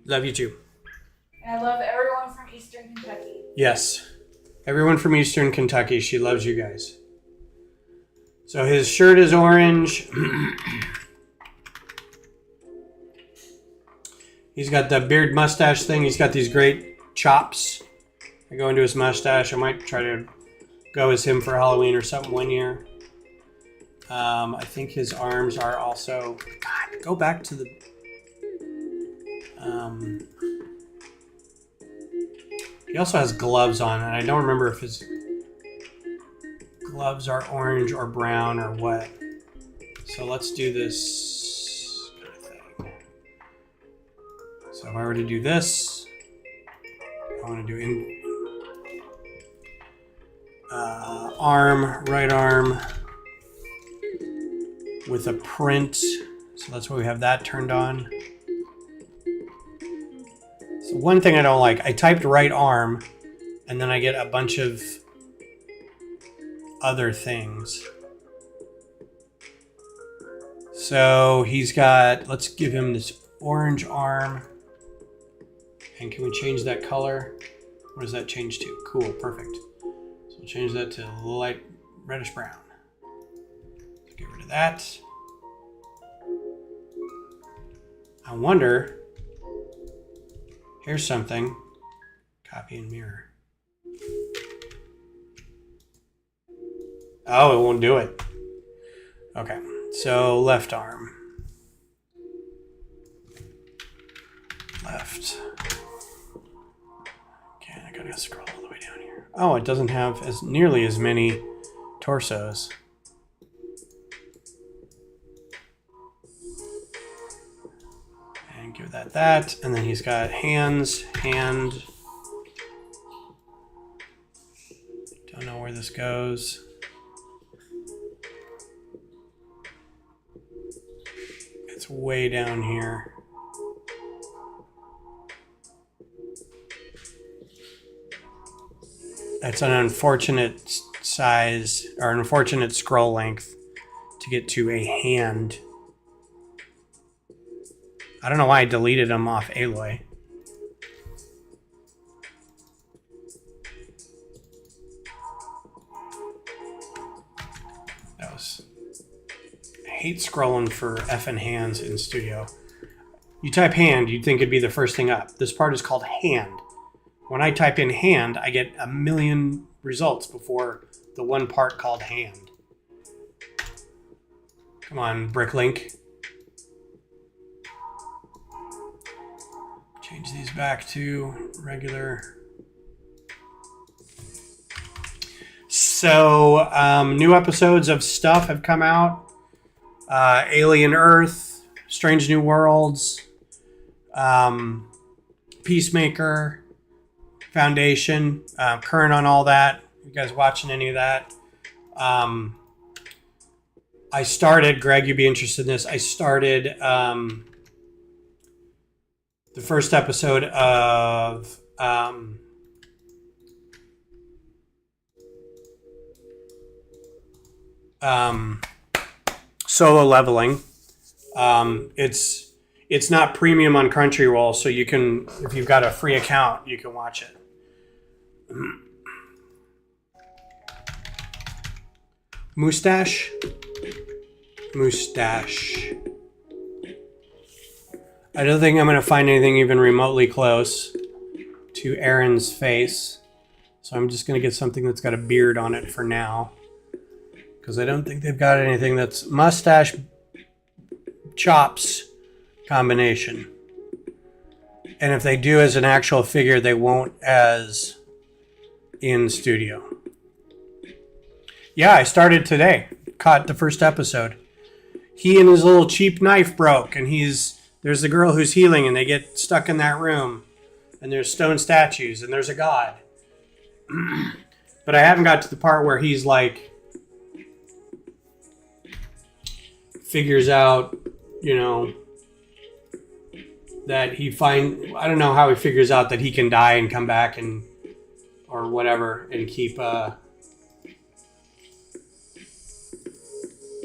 Love you too. And I love everyone from Eastern Kentucky. Yes. Everyone from Eastern Kentucky. She loves you guys. So his shirt is orange. He's got the beard mustache thing. He's got these great chops that go into his mustache. I might try to go as him for Halloween or something one year. I think his arms are also... God, go back to the... he also has gloves on, and I don't remember if his gloves are orange or brown or what. So let's do this kind of thing. So if I were to do this, I want to do arm, right arm with a print. So that's why we have that turned on. So one thing I don't like, I typed right arm and then I get a bunch of other things. So he's got, let's give him this orange arm. And can we change that color? What does that change to? Cool, perfect. So we'll change that to light reddish brown. Let's get rid of that. I wonder, here's something. Copy and mirror. Oh, it won't do it. Okay, so left arm. Left. Okay, I gotta scroll all the way down here. Oh, it doesn't have as nearly as many torsos. And give that, and then he's got hands, hand. Don't know where this goes. It's way down here. That's an unfortunate size, or an unfortunate scroll length to get to a hand. I don't know why I deleted them off Aloy. I hate scrolling for effing hands in Studio. You type hand, you'd think it'd be the first thing up. This part is called hand. When I type in hand, I get a million results before the one part called hand. Come on, Bricklink. Change these back to regular. So, new episodes of stuff have come out. Alien Earth, Strange New Worlds, Peacemaker, Foundation, current on all that. You guys watching any of that? I started, Greg, you'd be interested in this. I started the first episode of Solo Leveling. It's not premium on Crunchyroll, so you can, if you've got a free account, you can watch it. Mustache. I don't think I'm going to find anything even remotely close to Aaron's face. So I'm just going to get something that's got a beard on it for now. Because I don't think they've got anything that's mustache chops combination. And if they do as an actual figure, they won't as in studio. Yeah, I started today. Caught the first episode. He and his little cheap knife broke, and there's the girl who's healing, and they get stuck in that room. And there's stone statues, and there's a god. But I haven't got to the part where he's like figures out, that I don't know how he figures out that he can die and come back and or whatever and keep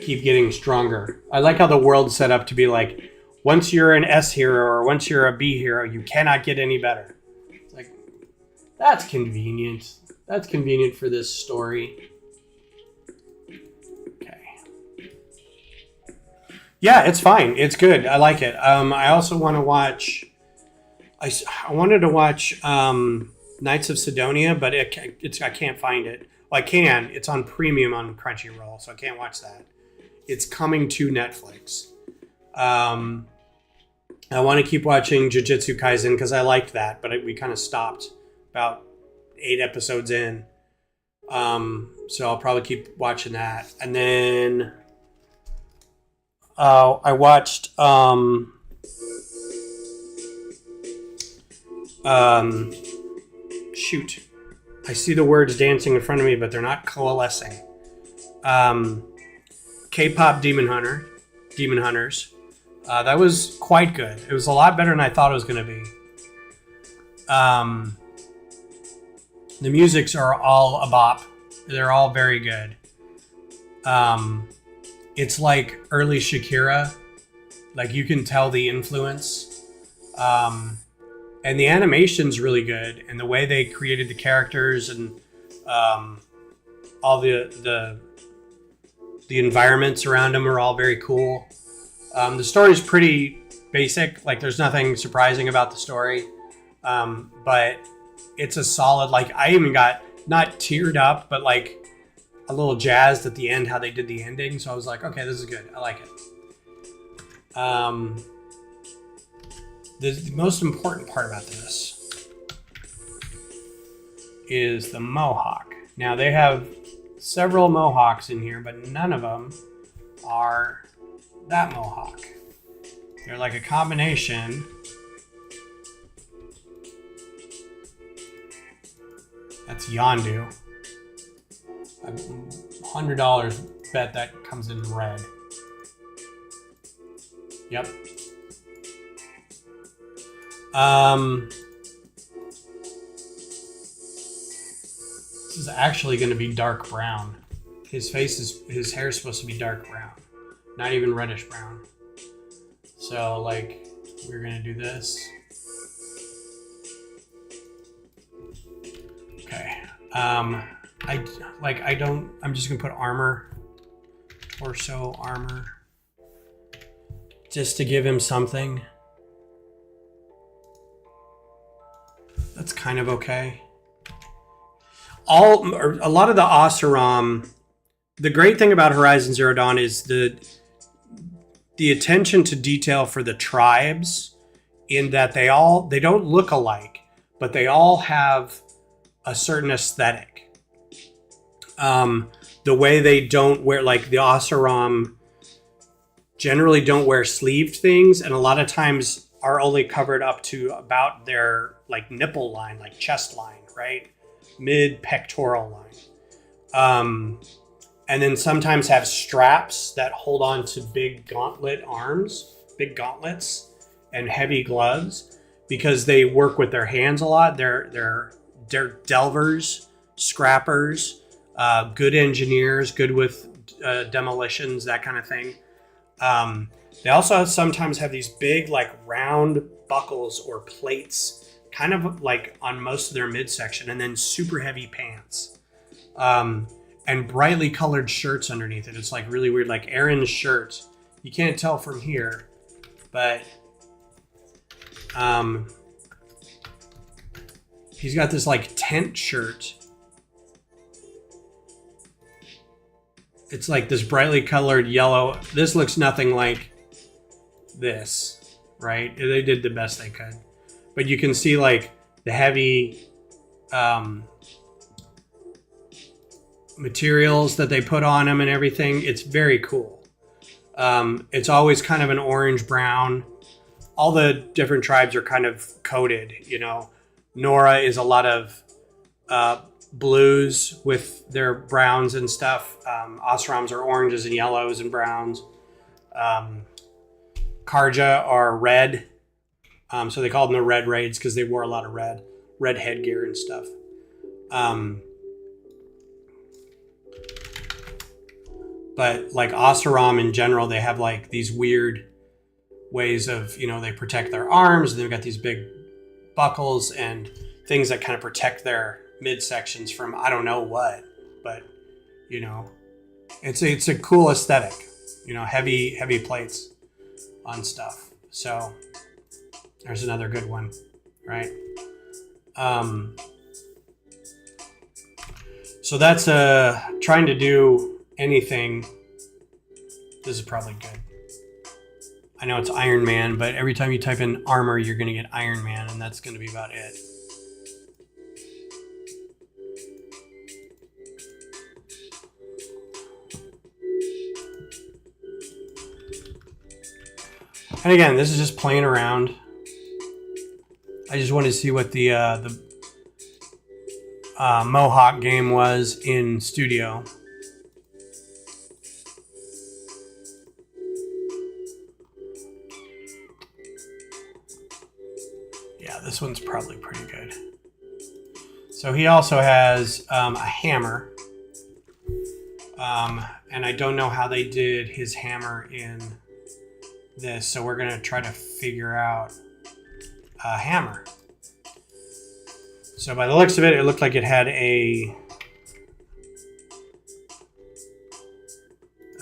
getting stronger. I like how the world's set up to be like, once you're an S hero or once you're a B hero, you cannot get any better. It's like, that's convenient. That's convenient for this story. Yeah, it's fine. It's good. I like it. I also want to watch. I wanted to watch Knights of Sidonia, but I can't find it. Well, I can. It's on premium on Crunchyroll, so I can't watch that. It's coming to Netflix. I want to keep watching Jujutsu Kaisen because I liked that, but we kind of stopped about 8 episodes in. So I'll probably keep watching that, and then. I watched shoot. I see the words dancing in front of me, but they're not coalescing. K-pop Demon Hunters. That was quite good. It was a lot better than I thought it was going to be. The musics are all a bop. They're all very good. It's like early Shakira. Like, you can tell the influence. And the animation's really good. And the way they created the characters and all the environments around them are all very cool. The story's pretty basic. Like, there's nothing surprising about the story. But it's a solid, like, I even got not teared up, but like a little jazzed at the end how they did the ending. So I was like, okay, this is good. I like it. The most important part about this is the mohawk. Now, they have several mohawks in here, but none of them are that mohawk. They're like a combination. That's Yondu. $100 bet that comes in red. Yep. This is actually going to be dark brown. His hair is supposed to be dark brown, not even reddish brown. So, like, we're going to do this. Okay. I'm just gonna put armor, torso armor, just to give him something. That's kind of okay. A lot of the Oseram, the great thing about Horizon Zero Dawn is the attention to detail for the tribes, in that they don't look alike, but they all have a certain aesthetic. The way they don't wear, like the Oseram generally don't wear sleeved things, and a lot of times are only covered up to about their like nipple line, like chest line, right? Mid pectoral line. And then sometimes have straps that hold on to big gauntlet arms, big gauntlets, and heavy gloves, because they work with their hands a lot. They're delvers, scrappers, good engineers, good with demolitions, that kind of thing. They also sometimes have these big, like round buckles or plates, kind of like on most of their midsection, and then super heavy pants. And brightly colored shirts underneath it. It's like really weird, like Aaron's shirt. You can't tell from here, but he's got this like tent shirt. It's like this brightly colored yellow. This looks nothing like this, right? They did the best they could. But you can see like the heavy materials that they put on them and everything. It's very cool. It's always kind of an orange brown. All the different tribes are kind of coated, you know. Nora is a lot of blues with their browns and stuff. Osrams are oranges and yellows and browns. Karja are red. So they called them the Red Raids because they wore a lot of red headgear and stuff. But like Oseram in general, they have like these weird ways of, you know, they protect their arms, and they've got these big buckles and things that kind of protect their midsections from I don't know what, but you know, it's a cool aesthetic, you know, heavy plates on stuff. So there's another good one, right? So that's trying to do anything. This is probably good. I know it's Iron Man, but every time you type in armor, you're going to get Iron Man, and that's going to be about it. And again, this is just playing around. I just wanted to see what the Mohawk game was in studio. Yeah, this one's probably pretty good. So he also has a hammer. And I don't know how they did his hammer in this, so we're going to try to figure out a hammer. So by the looks of it, it looked like it had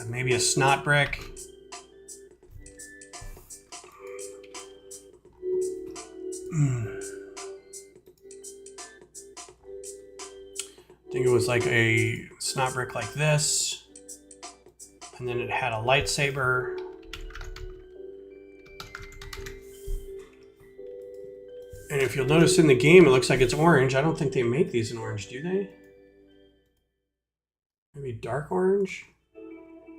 maybe a snot brick. I think it was like a snot brick like this, and then it had a lightsaber. And if you'll notice in the game, it looks like it's orange. I don't think they make these in orange, do they? Maybe dark orange?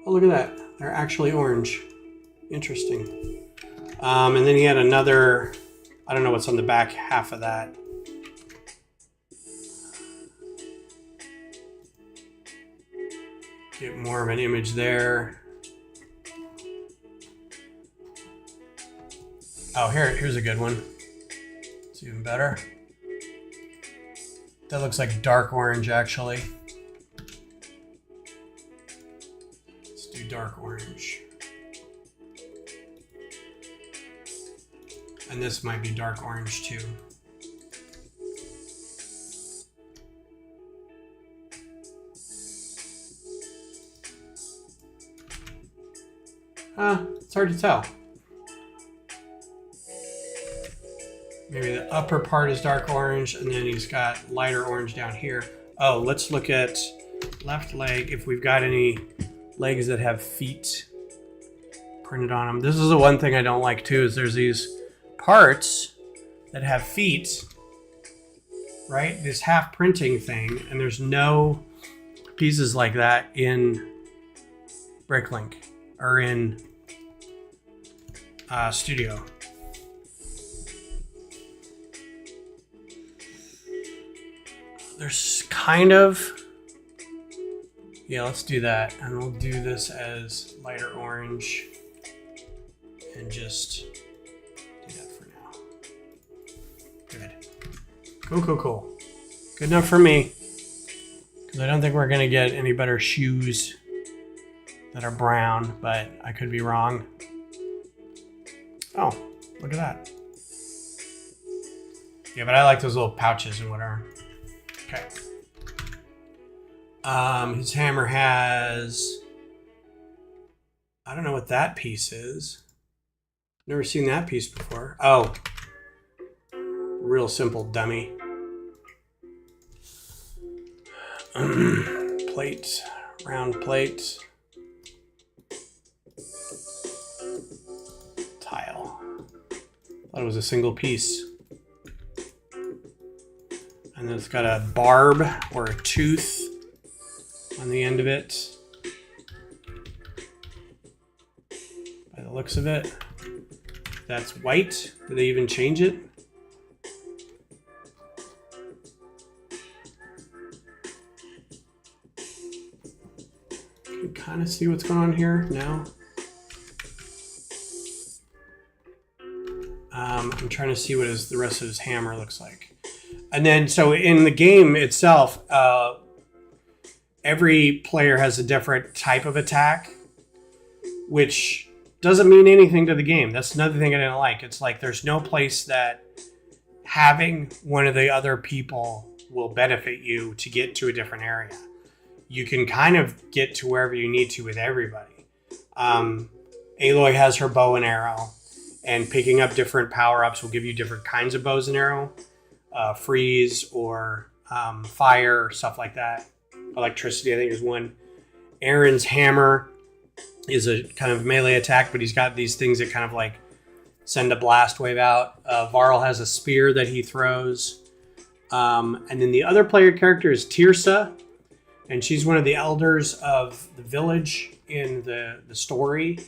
Oh, look at that. They're actually orange. Interesting. And then he had another, I don't know what's on the back half of that. Get more of an image there. Oh, here's a good one. It's even better. That looks like dark orange, actually. Let's do dark orange. And this might be dark orange too. It's hard to tell. Maybe the upper part is dark orange, and then he's got lighter orange down here. Oh, let's look at left leg, if we've got any legs that have feet printed on them. This is the one thing I don't like too, is there's these parts that have feet, right? This half printing thing, and there's no pieces like that in Bricklink or in Studio. There's kind of, yeah, let's do that. And we'll do this as lighter orange and just do that for now. Good. Cool. Good enough for me. Because I don't think we're going to get any better shoes that are brown, but I could be wrong. Oh, look at that. Yeah, but I like those little pouches and whatever. Okay. His hammer has, I don't know what that piece is. Never seen that piece before. Oh, real simple dummy. Plate, round plate. Tile. Thought it was a single piece. And then it's got a barb or a tooth on the end of it. By the looks of it. That's white. Did they even change it? Can you kind of see what's going on here now? I'm trying to see what the rest of his hammer looks like. And then, so in the game itself, every player has a different type of attack, which doesn't mean anything to the game. That's another thing I didn't like. It's like there's no place that having one of the other people will benefit you to get to a different area. You can kind of get to wherever you need to with everybody. Aloy has her bow and arrow, and picking up different power-ups will give you different kinds of bows and arrow. Freeze or fire, stuff like that. Electricity, I think, is one. Aaron's hammer is a kind of melee attack, but he's got these things that kind of like send a blast wave out. Varl has a spear that he throws. And then the other player character is Tirsa, and she's one of the elders of the village in the story.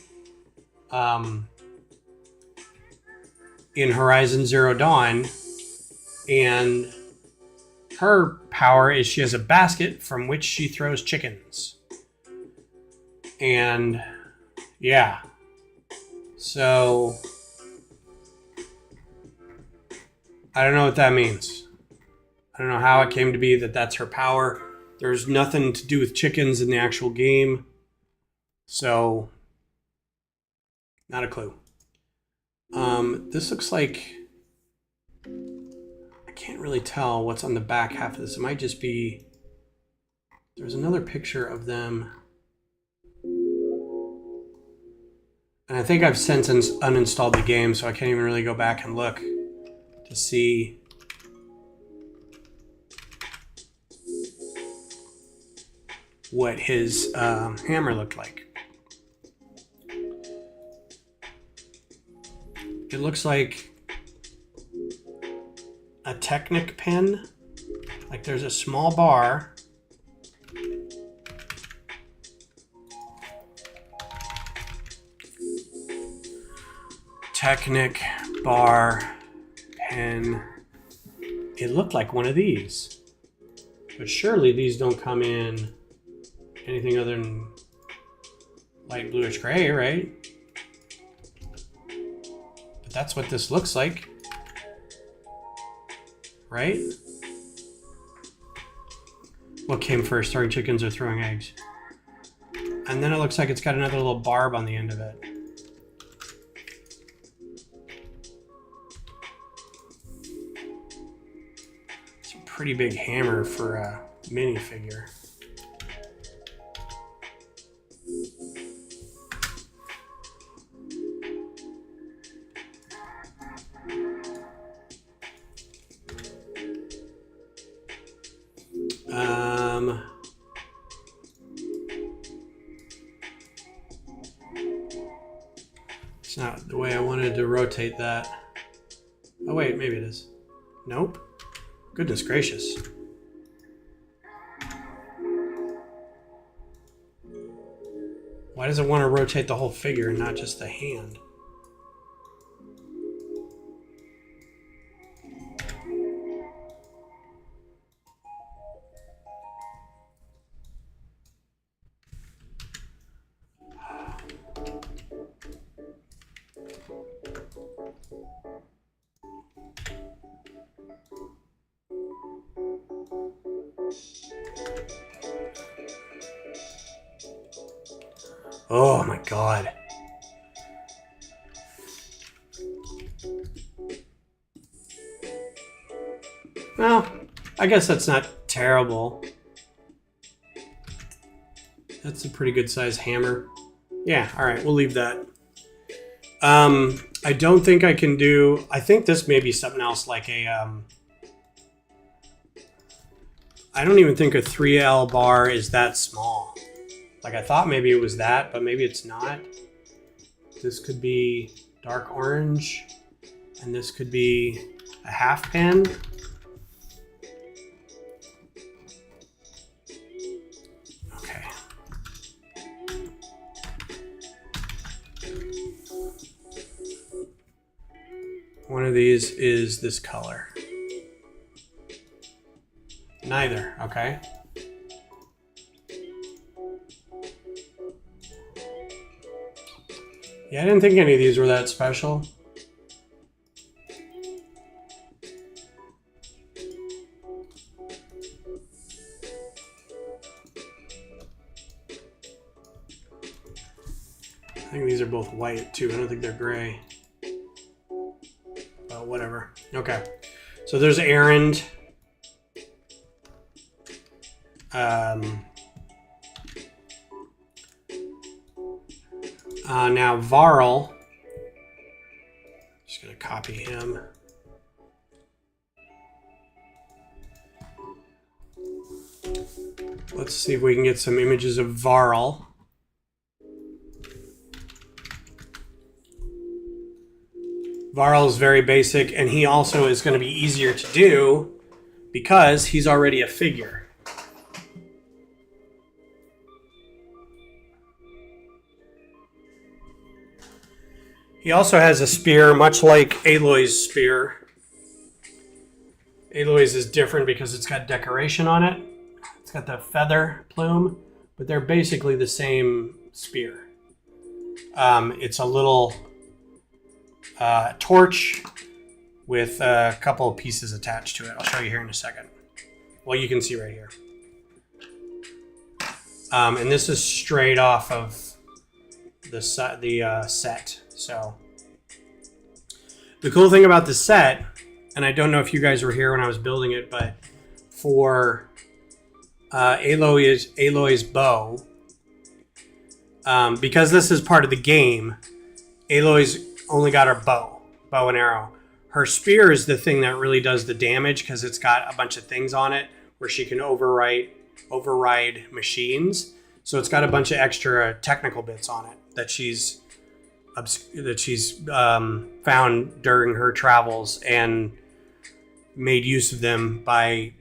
In Horizon Zero Dawn. And her power is she has a basket from which she throws chickens. And yeah. So I don't know what that means. I don't know how it came to be that that's her power. There's nothing to do with chickens in the actual game. So not a clue. This looks like, I can't really tell what's on the back half of this. It might just be, there's another picture of them. And I think I've since uninstalled the game, so I can't even really go back and look to see. What his hammer looked like. It looks like a Technic pen. Like there's a small bar. Technic bar pen. It looked like one of these. But surely these don't come in anything other than light bluish gray, right? But that's what this looks like, right? What came first, throwing chickens or throwing eggs? And then it looks like it's got another little barb on the end of it. It's a pretty big hammer for a minifigure. not the way I wanted to rotate that. Oh wait, maybe it is. Nope. Goodness gracious. Why does it want to rotate the whole figure and not just the hand? Oh my god. Well, I guess that's not terrible. That's a pretty good size hammer. Yeah, alright, we'll leave that. I don't think I can do... I think this may be something else like a... I don't even think a 3L bar is that small. Like, I thought maybe it was that, but maybe it's not. This could be dark orange, and this could be a half pen. Okay. One of these is this color. Neither, okay. Yeah, I didn't think any of these were that special. I think these are both white too. I don't think they're gray. But whatever. Okay. So there's Errand. Now Varl, just gonna copy him. Let's see if we can get some images of Varl. Varl is very basic, and he also is going to be easier to do because he's already a figure. He also has a spear, much like Aloy's spear. Aloy's is different because it's got decoration on it. It's got the feather plume, but they're basically the same spear. It's a little torch with a couple of pieces attached to it. I'll show you here in a second. Well, you can see right here. And this is straight off of the set. So the cool thing about the set, and I don't know if you guys were here when I was building it, but for Aloy's bow, because this is part of the game, Aloy's only got her bow and arrow. Her spear is the thing that really does the damage because it's got a bunch of things on it where she can override machines. So it's got a bunch of extra technical bits on it that she's found during her travels and made use of them by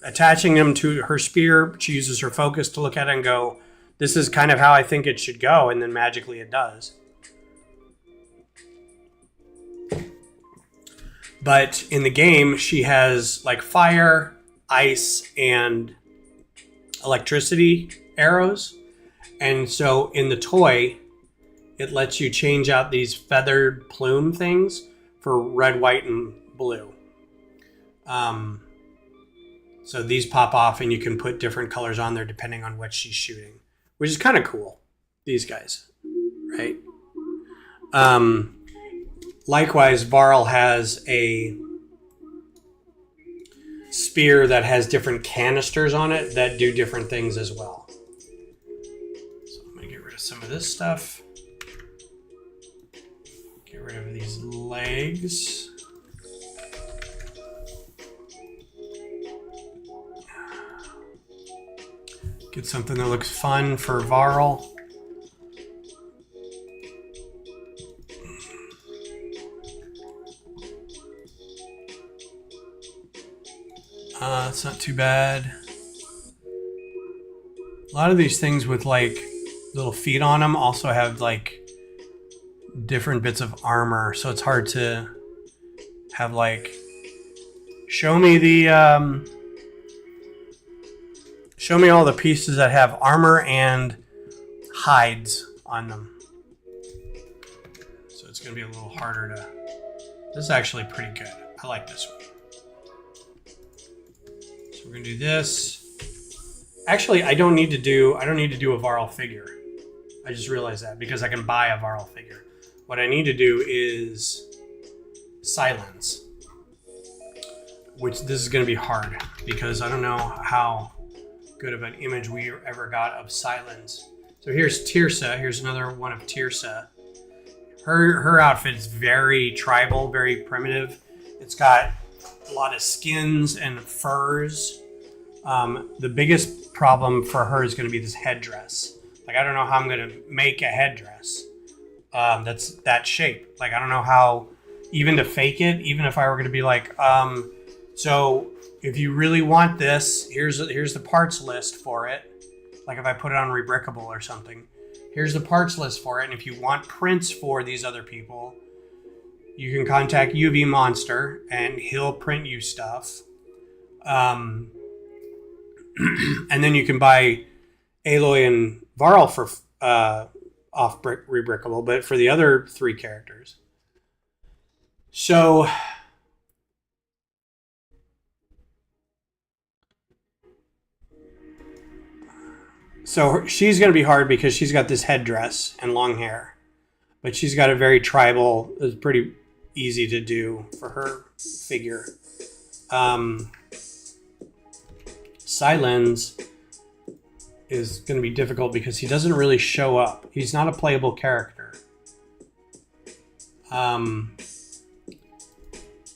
attaching them to her spear. She uses her focus to look at it and go, this is kind of how I think it should go, and then magically it does. But in the game, she has like fire, ice, and electricity arrows. And so in the toy, it lets you change out these feathered plume things for red, white, and blue. So these pop off and you can put different colors on there depending on what she's shooting, which is kind of cool. These guys, right? Likewise, Varl has a spear that has different canisters on it that do different things as well. So I'm going to get rid of some of this stuff. Get rid of these legs. Get something that looks fun for Varl. It's not too bad. A lot of these things with like little feet on them also have like different bits of armor, so it's hard to have like show me all the pieces that have armor and hides on them. So it's gonna be a little harder to. This is actually pretty good. I like this one. So we're gonna do this. Actually, I don't need to do a Varl figure. I just realized that because I can buy a Varl figure. What I need to do is silence, which this is going to be hard because I don't know how good of an image we ever got of silence. So here's Tirsa. Here's another one of Tirsa. Her outfit is very tribal, very primitive. It's got a lot of skins and furs. The biggest problem for her is going to be this headdress. Like, I don't know how I'm going to make a headdress that's that shape. Like, I don't know how even to fake it, even if I were going to be like, so if you really want this, here's the parts list for it. Like if I put it on Rebrickable or something, here's the parts list for it. And if you want prints for these other people, you can contact UV Monster and he'll print you stuff. And then you can buy Aloy and Varl for off Rebrickable, but for the other 3 characters. So she's going to be hard because she's got this headdress and long hair, but she's got a very tribal. It's pretty easy to do for her figure. Silence is going to be difficult because he doesn't really show up. He's not a playable character.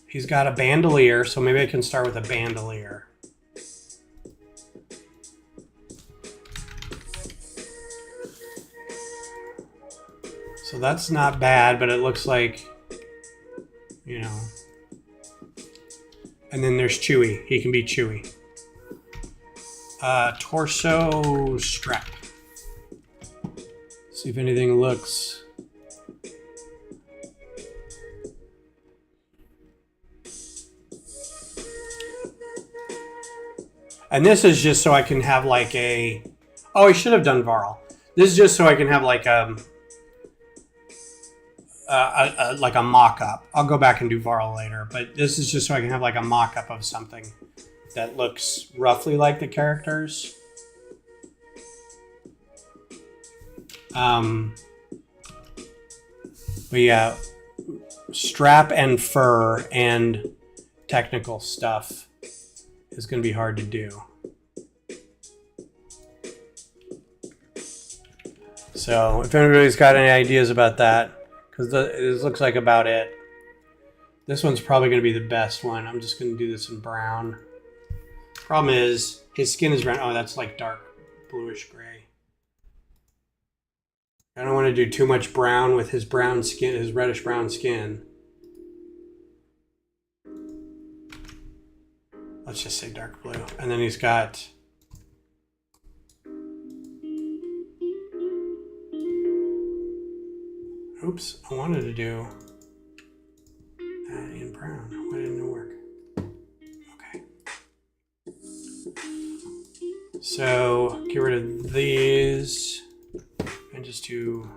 He's got a bandolier, so maybe I can start with a bandolier. So that's not bad, but it looks like, you know. And then there's Chewy. He can be Chewy. Torso strap. See if anything looks. And this is just so I can have like a. Oh, I should have done Varl. This is just so I can have like like a mock-up. I'll go back and do Varl later, but this is just so I can have like a mock-up of something that looks roughly like the characters. But yeah, strap and fur and technical stuff is going to be hard to do. So if anybody's got any ideas about that, because this looks like about it. This one's probably going to be the best one. I'm just going to do this in brown. Problem is, his skin is brown. Oh, that's like dark bluish gray. I don't want to do too much brown with his brown skin, his reddish brown skin. Let's just say dark blue. And then he's got... Oops, I wanted to do that in brown. Why didn't it work? Okay. So get rid of these and just do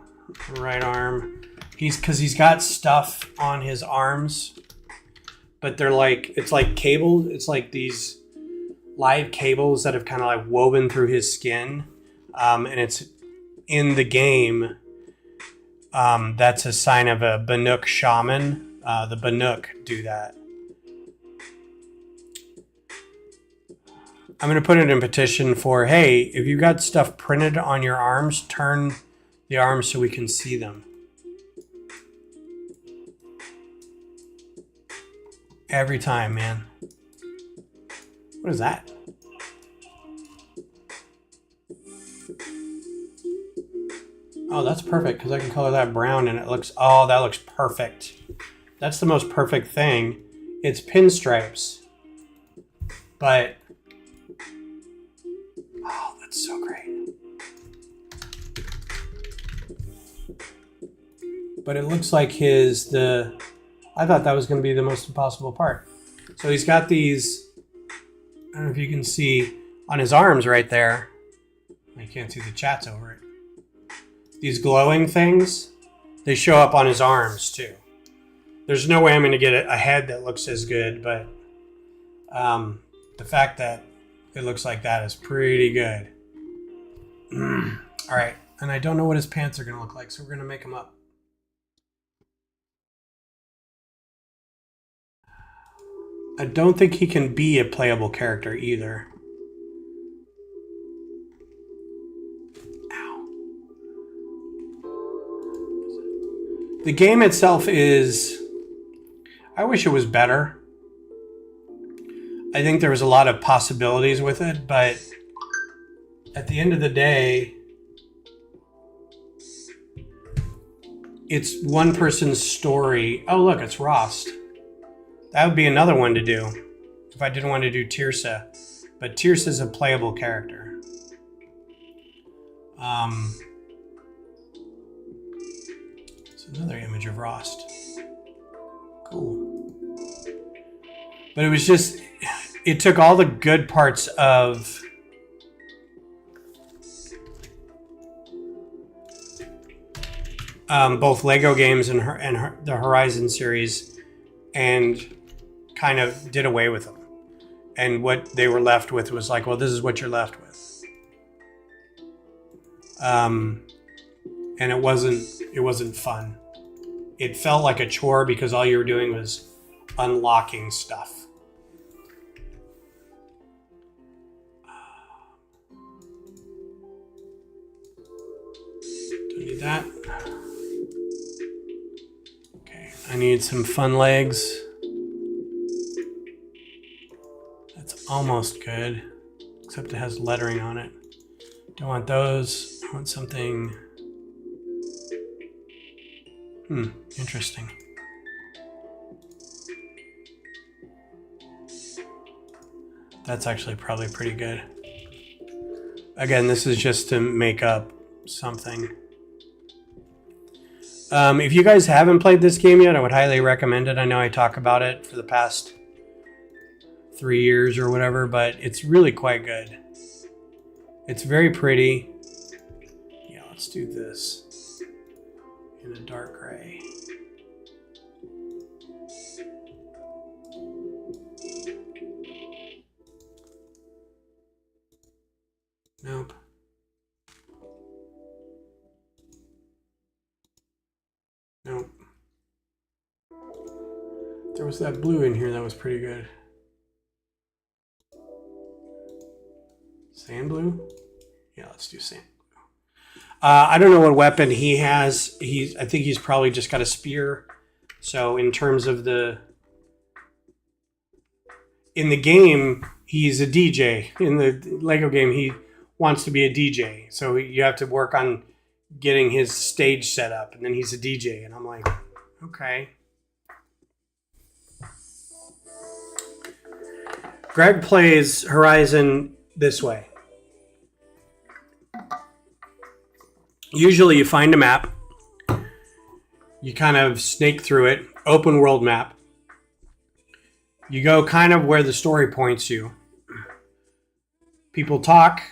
right arm. Because he's got stuff on his arms, but they're like, it's like cables. It's like these live cables that have kind of like woven through his skin. And it's in the game. That's a sign of a Banuk shaman. The Banuk do that. I'm going to put it in petition for, hey, if you got stuff printed on your arms, turn the arms so we can see them. Every time, man. What is that? Oh, that's perfect because I can color that brown and it looks, oh, that looks perfect. That's the most perfect thing. It's pinstripes. But oh, that's so great. But it looks like I thought that was going to be the most impossible part. So he's got these, I don't know if you can see on his arms right there. You can't see the chats over it. These glowing things, they show up on his arms too. There's no way I'm going to get a head that looks as good, but the fact that it looks like that is pretty good. All right, and I don't know what his pants are going to look like, so we're going to make them up. I don't think he can be a playable character either. Ow. The game itself is... I wish it was better. I think there was a lot of possibilities with it, but at the end of the day, it's one person's story. Oh, look, it's Rost. That would be another one to do if I didn't want to do Tirsa. But Tirsa's a playable character. It's another image of Rost. Cool. But it was just, it took all the good parts of both Lego games and the Horizon series and kind of did away with them. And what they were left with was like, well, this is what you're left with. And it wasn't fun. It felt like a chore because all you were doing was unlocking stuff. Don't need that. Okay, I need some fun legs. That's almost good, except it has lettering on it. Don't want those. I want something... interesting. That's actually probably pretty good. Again, this is just to make up something. If you guys haven't played this game yet, I would highly recommend it. I know I talk about it for the past 3 years or whatever, but it's really quite good. It's very pretty. Yeah, let's do this in a dark gray. Nope. Nope. There was that blue in here that was pretty good. Sand blue? Yeah, let's do sand blue. I don't know what weapon he has. I think he's probably just got a spear. So in terms of in the game, he's a DJ. In the Lego game, he wants to be a DJ. So you have to work on getting his stage set up, and then he's a DJ. And I'm like, okay. Greg plays Horizon this way. Usually you find a map, you kind of snake through it, open world map. You go kind of where the story points you. People talk,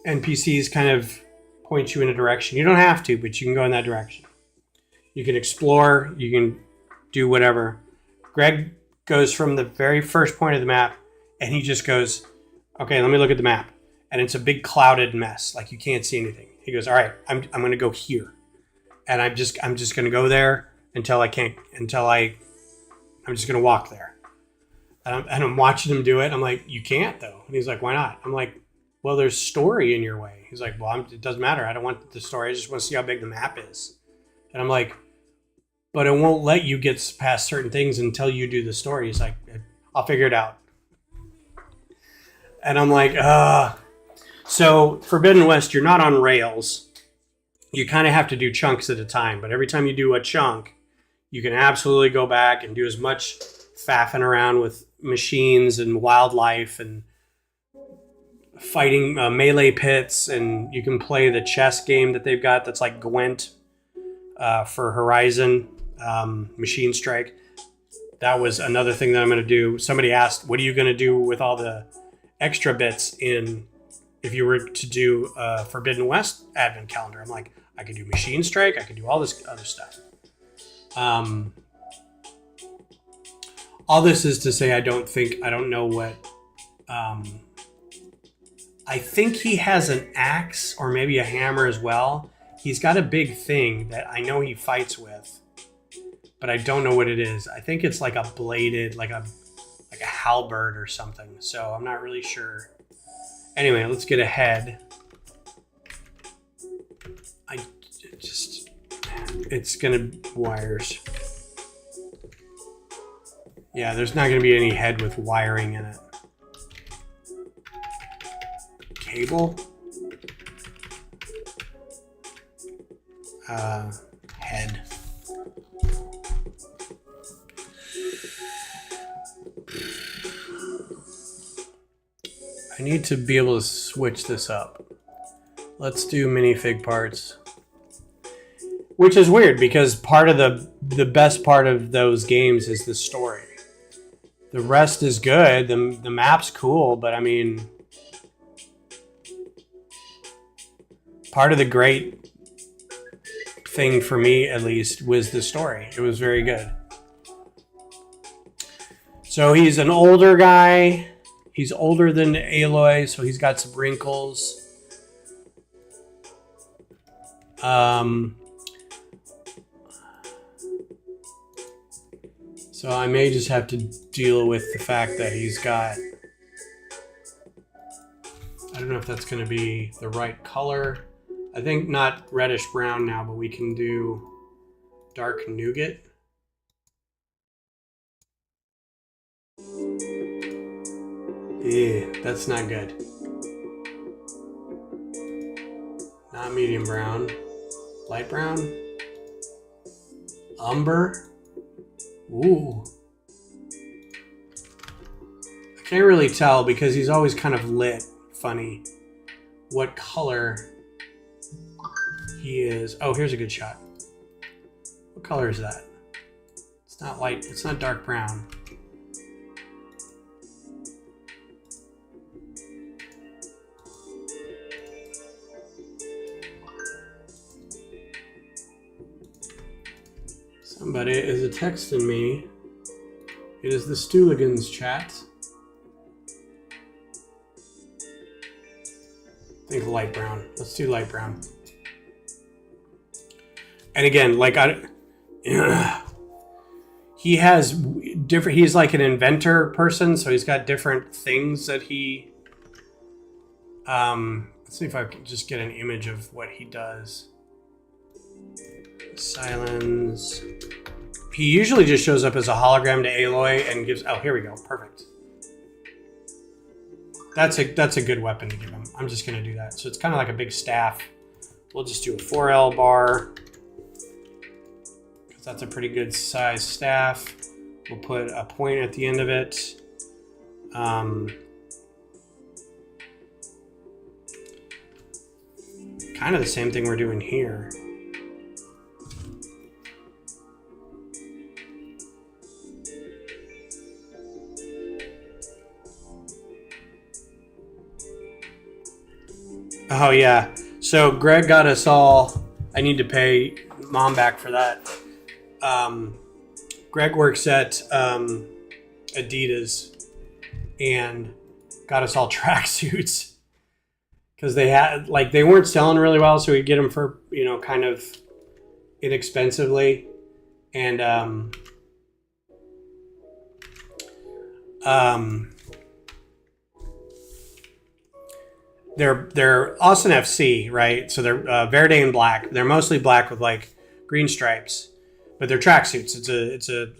NPCs kind of point you in a direction. You don't have to, but you can go in that direction. You can explore, you can do whatever. Greg goes from the very first point of the map, and he just goes, okay, let me look at the map. And it's a big clouded mess, like you can't see anything. He goes, all right, I'm going to go here. And I'm just going to go there I'm just going to walk there. And I'm watching him do it. I'm like, you can't though. And he's like, why not? I'm like, well, there's story in your way. He's like, well, it doesn't matter. I don't want the story. I just want to see how big the map is. And I'm like, but it won't let you get past certain things until you do the story. He's like, I'll figure it out. And I'm like, So Forbidden West, you're not on rails. You kind of have to do chunks at a time. But every time you do a chunk, you can absolutely go back and do as much faffing around with machines and wildlife and fighting melee pits, and you can play the chess game that they've got that's like Gwent for Horizon, Machine Strike. That was another thing that I'm going to do. Somebody asked, what are you going to do with all the extra bits in if you were to do Forbidden West advent calendar? I'm like, I could do Machine Strike. I could do all this other stuff. All this is to say, I don't know what... I think he has an axe or maybe a hammer as well. He's got a big thing that I know he fights with, but I don't know what it is. I think it's like a bladed, like a halberd or something. So I'm not really sure. Anyway, let's get ahead. It's gonna wires. Yeah, there's not gonna be any head with wiring in it. Cable. Head. I need to be able to switch this up. Let's do minifig parts. Which is weird because part of the best part of those games is the story. The rest is good. The map's cool, but I mean, part of the great thing for me, at least, was the story. It was very good. So he's an older guy. He's older than Aloy, so he's got some wrinkles. So I may just have to deal with the fact that he's got... I don't know if that's going to be the right color. I think not reddish brown now, but we can do dark nougat. Yeah, that's not good. Not medium brown. Light brown. Umber. Ooh. I can't really tell because he's always kind of lit funny what color he is. Oh, here's a good shot. What color is that? It's not light, it's not dark brown. Somebody is texting me. It is the Stooligans chat. I think light brown. Let's do light brown. And again, like he has different. He's like an inventor person, so he's got different things that he. Let's see if I can just get an image of what he does. Silence. He usually just shows up as a hologram to Aloy and gives... Oh, here we go. Perfect. That's a good weapon to give him. I'm just going to do that. So it's kind of like a big staff. We'll just do a 4L bar. Because that's a pretty good size staff. We'll put a point at the end of it. Kind of the same thing we're doing here. Oh yeah, so Greg got us all, I need to pay Mom back for that. Greg works at Adidas and got us all tracksuits because they had, like, they weren't selling really well, so we'd get them for, you know, kind of inexpensively. And they're Austin FC, right? So they're verde and black. They're mostly black with like green stripes, but they're tracksuits. It's a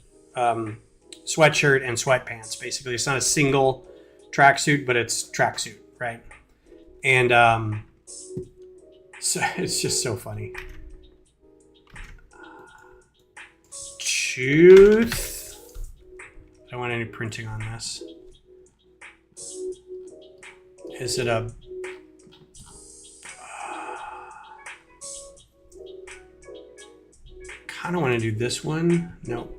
sweatshirt and sweatpants. Basically, it's not a single tracksuit, but it's tracksuit, right? And so it's just so funny. Truth. I don't want any printing on this. Is it a... kind of want to do this one. Nope.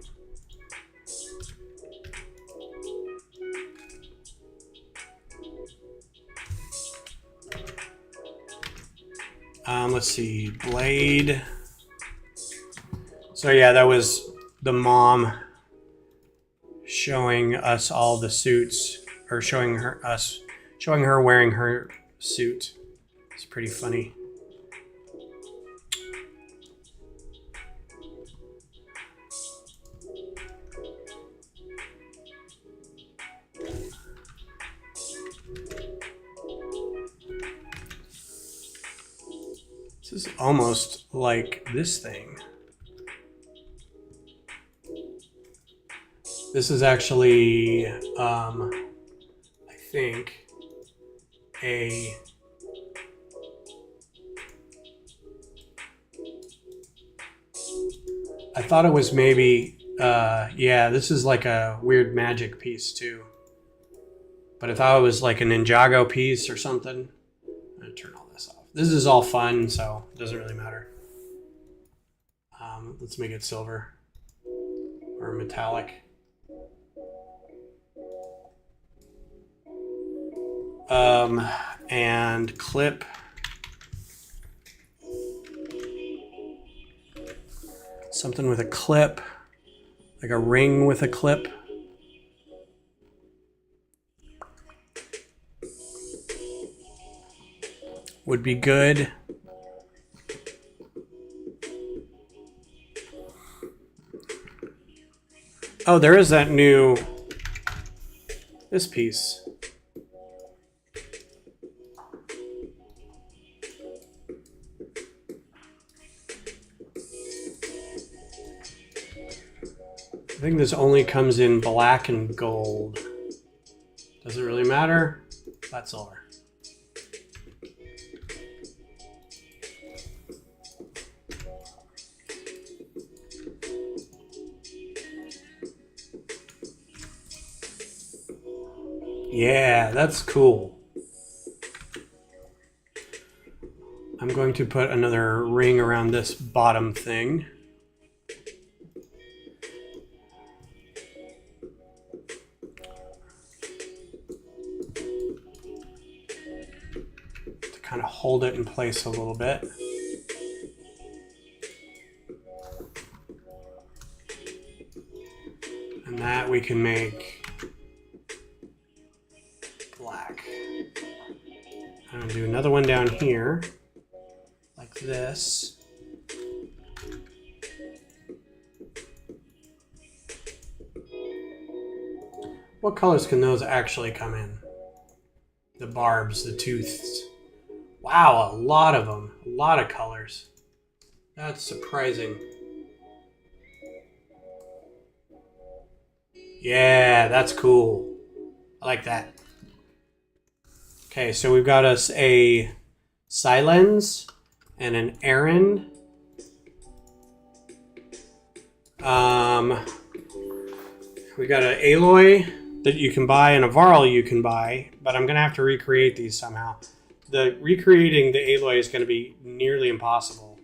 Let's see, blade. So yeah, that was the mom showing us all the suits, or showing her wearing her suit. It's pretty funny. This is almost like this thing. This is actually, I think, I thought it was maybe, yeah, this is like a weird magic piece too. But I thought it was like a Ninjago piece or something. I'm gonna turn all this off. This is all fun, so it doesn't really matter. Let's make it silver or metallic. And clip. Something with a clip, like a ring with a clip. Would be good. Oh, there is that new, this piece. I think this only comes in black and gold. Doesn't really matter. That's silver. Yeah, that's cool. I'm going to put another ring around this bottom thing. To kind of hold it in place a little bit. And that we can make black. I'm going to do another one down here, like this. What colors can those actually come in? The barbs, the tooths. Wow, a lot of them. A lot of colors. That's surprising. Yeah, that's cool. I like that. Okay, so we've got us a Silence and an Aaron. We got an Aloy that you can buy and a Varl you can buy, but I'm gonna have to recreate these somehow. Recreating the Aloy is gonna be nearly impossible.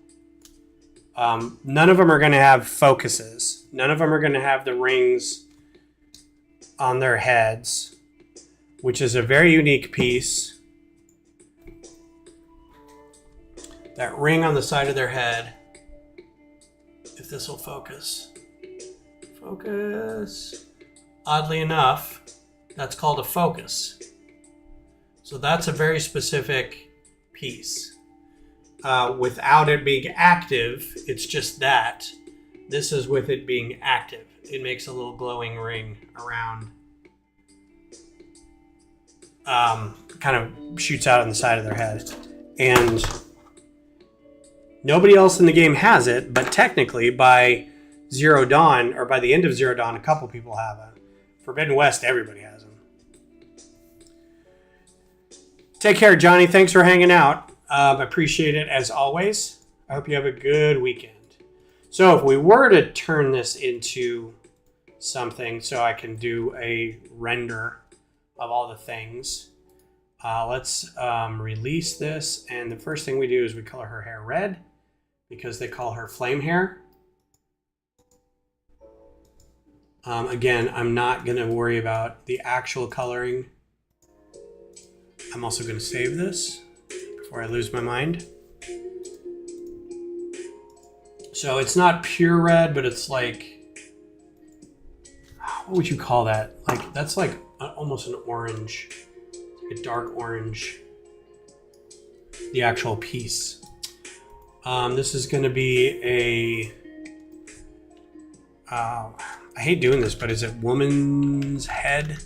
None of them are gonna have focuses. None of them are gonna have the rings on their heads, which is a very unique piece. That ring on the side of their head, if this will focus. Focus. Oddly enough, that's called a focus. So that's a very specific piece. Without it being active, it's just that. This is with it being active. It makes a little glowing ring around. Kind of shoots out on the side of their head. And nobody else in the game has it, but technically by Zero Dawn, or by the end of Zero Dawn, a couple people have it. Forbidden West, everybody has them. Take care, Johnny. Thanks for hanging out. Appreciate it as always. I hope you have a good weekend. So if we were to turn this into something so I can do a render of all the things, Let's release this. And the first thing we do is we color her hair red because they call her flame hair. Again, I'm not going to worry about the actual coloring. I'm also going to save this before I lose my mind. So it's not pure red, but it's like, what would you call that? Like, that's like almost an orange, like a dark orange, the actual piece. This is going to be a, I hate doing this, but is it woman's head?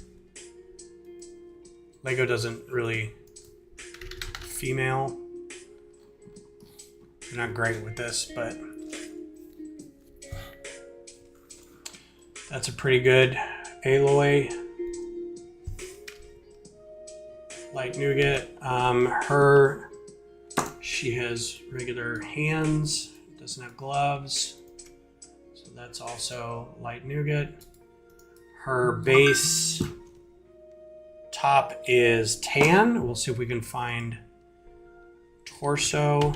Lego doesn't really, female. They're not great with this, but that's a pretty good Aloy. Light nougat. She has regular hands, doesn't have gloves. So that's also light nougat. Her base top is tan. We'll see if we can find torso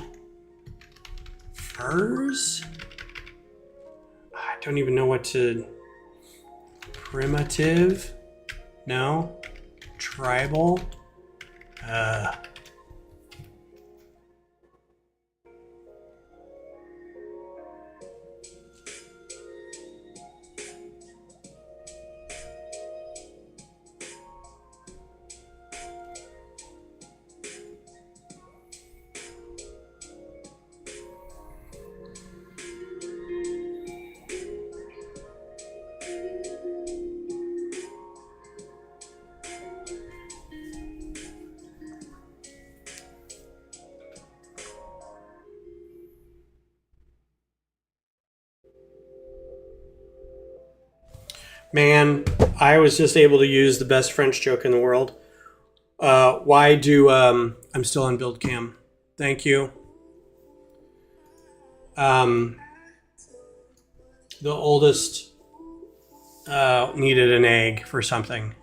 furs. I don't even know what to... Primitive? No. Tribal? Man, I was just able to use the best French joke in the world. Why do, I'm still on build cam. Thank you. The oldest needed an egg for something.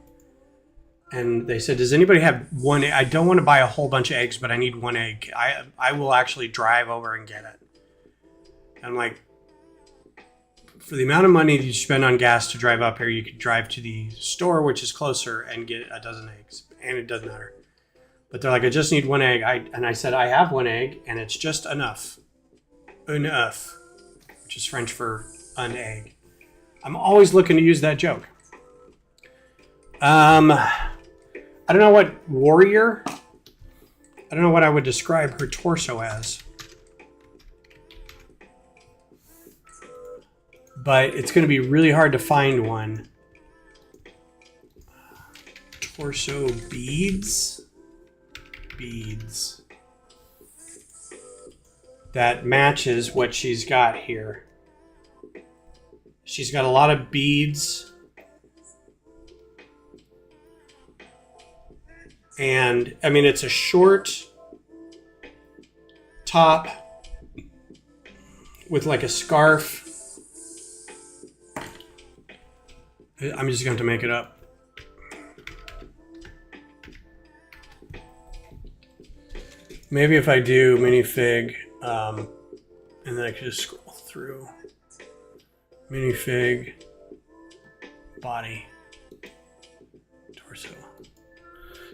And they said, does anybody have one? I don't want to buy a whole bunch of eggs, but I need one egg. I will actually drive over and get it. I'm like, for the amount of money that you spend on gas to drive up here, you could drive to the store, which is closer, and get a dozen eggs. And it doesn't matter. But they're like, I just need one egg. And I said, I have one egg, and it's just enough. Enough. Which is French for an egg. I'm always looking to use that joke. I don't know what warrior. I don't know what I would describe her torso as. But it's going to be really hard to find one. Torso beads. Beads. That matches what she's got here. She's got a lot of beads. And, I mean, it's a short top with like a scarf. I'm just going to make it up. Maybe if I do minifig, and then I can just scroll through. Minifig, body, torso.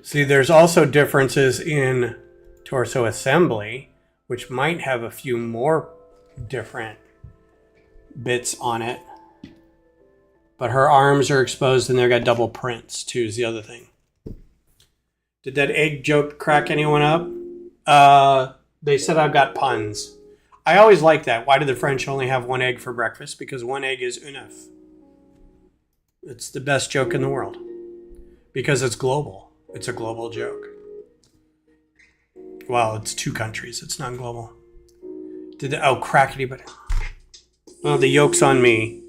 See, there's also differences in torso assembly, which might have a few more different bits on it. But her arms are exposed and they've got double prints too, is the other thing. Did that egg joke crack anyone up? They said I've got puns. I always like that. Why do the French only have one egg for breakfast? Because one egg is enough. It's the best joke in the world. Because it's global. It's a global joke. Well, it's two countries. It's not global. Oh, crackety, but... Well, the yolk's on me.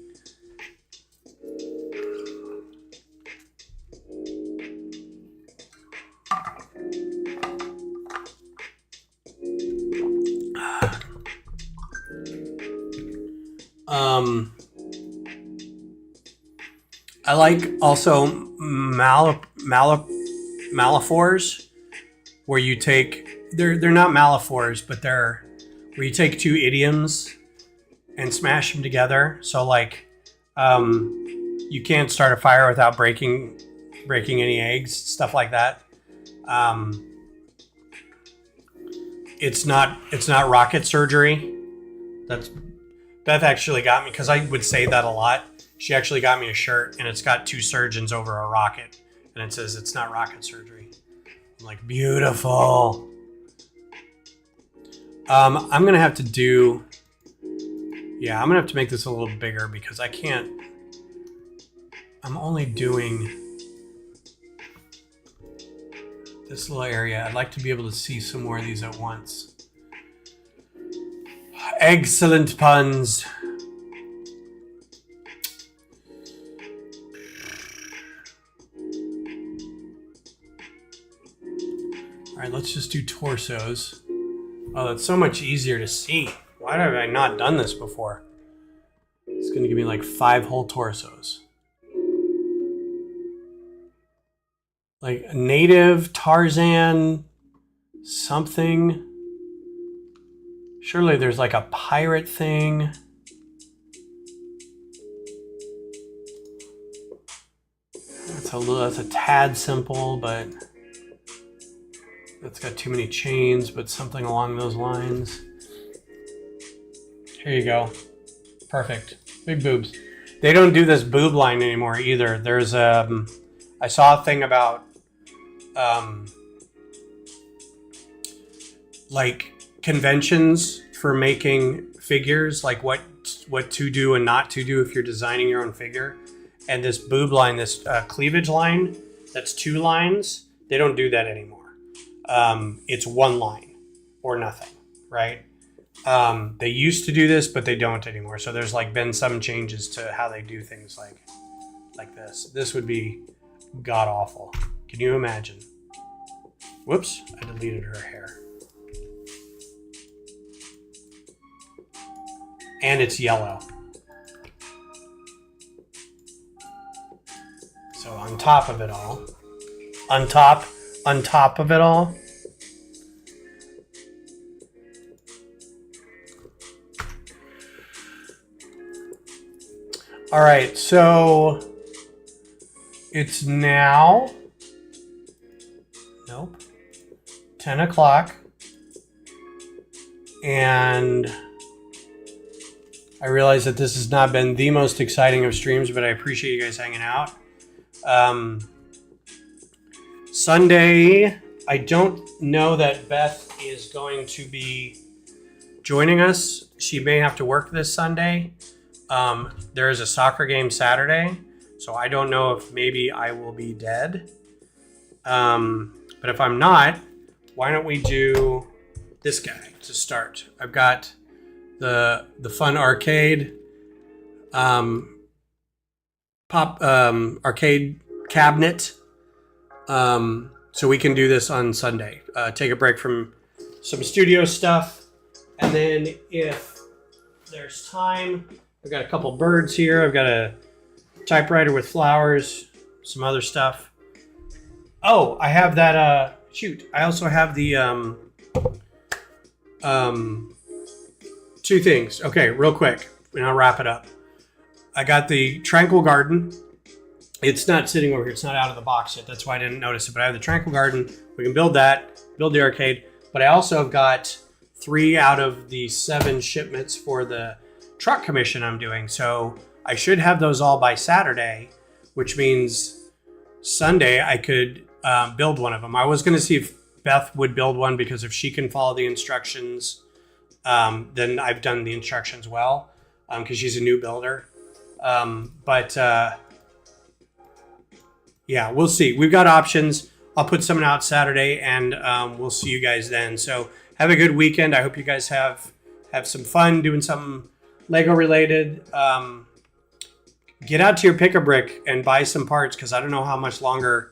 I like also Malifors. where you take, they're not malaphors, but they're where you take two idioms and smash them together. So like, you can't start a fire without breaking any eggs, stuff like that. It's not rocket surgery. That's Beth actually got me, because I would say that a lot. She actually got me a shirt and it's got two surgeons over a rocket and it says it's not rocket surgery. I'm like, beautiful. I'm gonna have to do, yeah, I'm gonna have to make this a little bigger because I can't, I'm only doing this little area. I'd like to be able to see some more of these at once. Excellent puns. All right, let's just do torsos. Oh, that's so much easier to see. Why have I not done this before? It's gonna give me like 5 whole torsos. Like a native, Tarzan, something. Surely there's like a pirate thing. That's a tad simple, but that's got too many chains, but something along those lines. Here you go. Perfect. Big boobs. They don't do this boob line anymore either. There's I saw a thing about like conventions for making figures, like what to do and not to do if you're designing your own figure. And this boob line, this cleavage line, that's 2 lines. They don't do that anymore. It's 1 line or nothing, right? They used to do this, but they don't anymore. So there's like been some changes to how they do things like this. This would be god awful. Can you imagine? Whoops, I deleted her hair. And it's yellow. So on top of it all, on top of it all, all right, so it's now, nope, 10 o'clock, and I realize that this has not been the most exciting of streams, but I appreciate you guys hanging out. Sunday, I don't know that Beth is going to be joining us. She may have to work this Sunday. There is a soccer game Saturday, so I don't know if maybe I will be dead. But if I'm not, why don't we do this guy to start? I've got the fun arcade arcade cabinet. So we can do this on Sunday. Take a break from some studio stuff, and then if there's time, I've got a couple birds here. I've got a typewriter with flowers, some other stuff. Oh, I have that. Shoot, I also have the 2 things. Okay, real quick, and I'll wrap it up. I got the Tranquil Garden. It's not sitting over here. It's not out of the box yet. That's why I didn't notice it. But I have the Tranquil Garden. We can build that, build the arcade. But I also have got 3 out of the 7 shipments for the truck commission I'm doing. So I should have those all by Saturday, which means Sunday I could build one of them. I was going to see if Beth would build one, because if she can follow the instructions, then I've done the instructions well, because she's a new builder. Yeah, we'll see. We've got options. I'll put something out Saturday, and we'll see you guys then. So have a good weekend. I hope you guys have some fun doing something Lego related. Get out to your Pick-a-Brick and buy some parts, because I don't know how much longer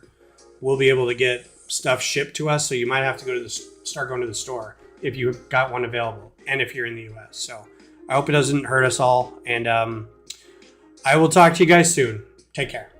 we'll be able to get stuff shipped to us. So you might have to start going to the store if you've got one available, and if you're in the US. So I hope it doesn't hurt us all. And I will talk to you guys soon. Take care.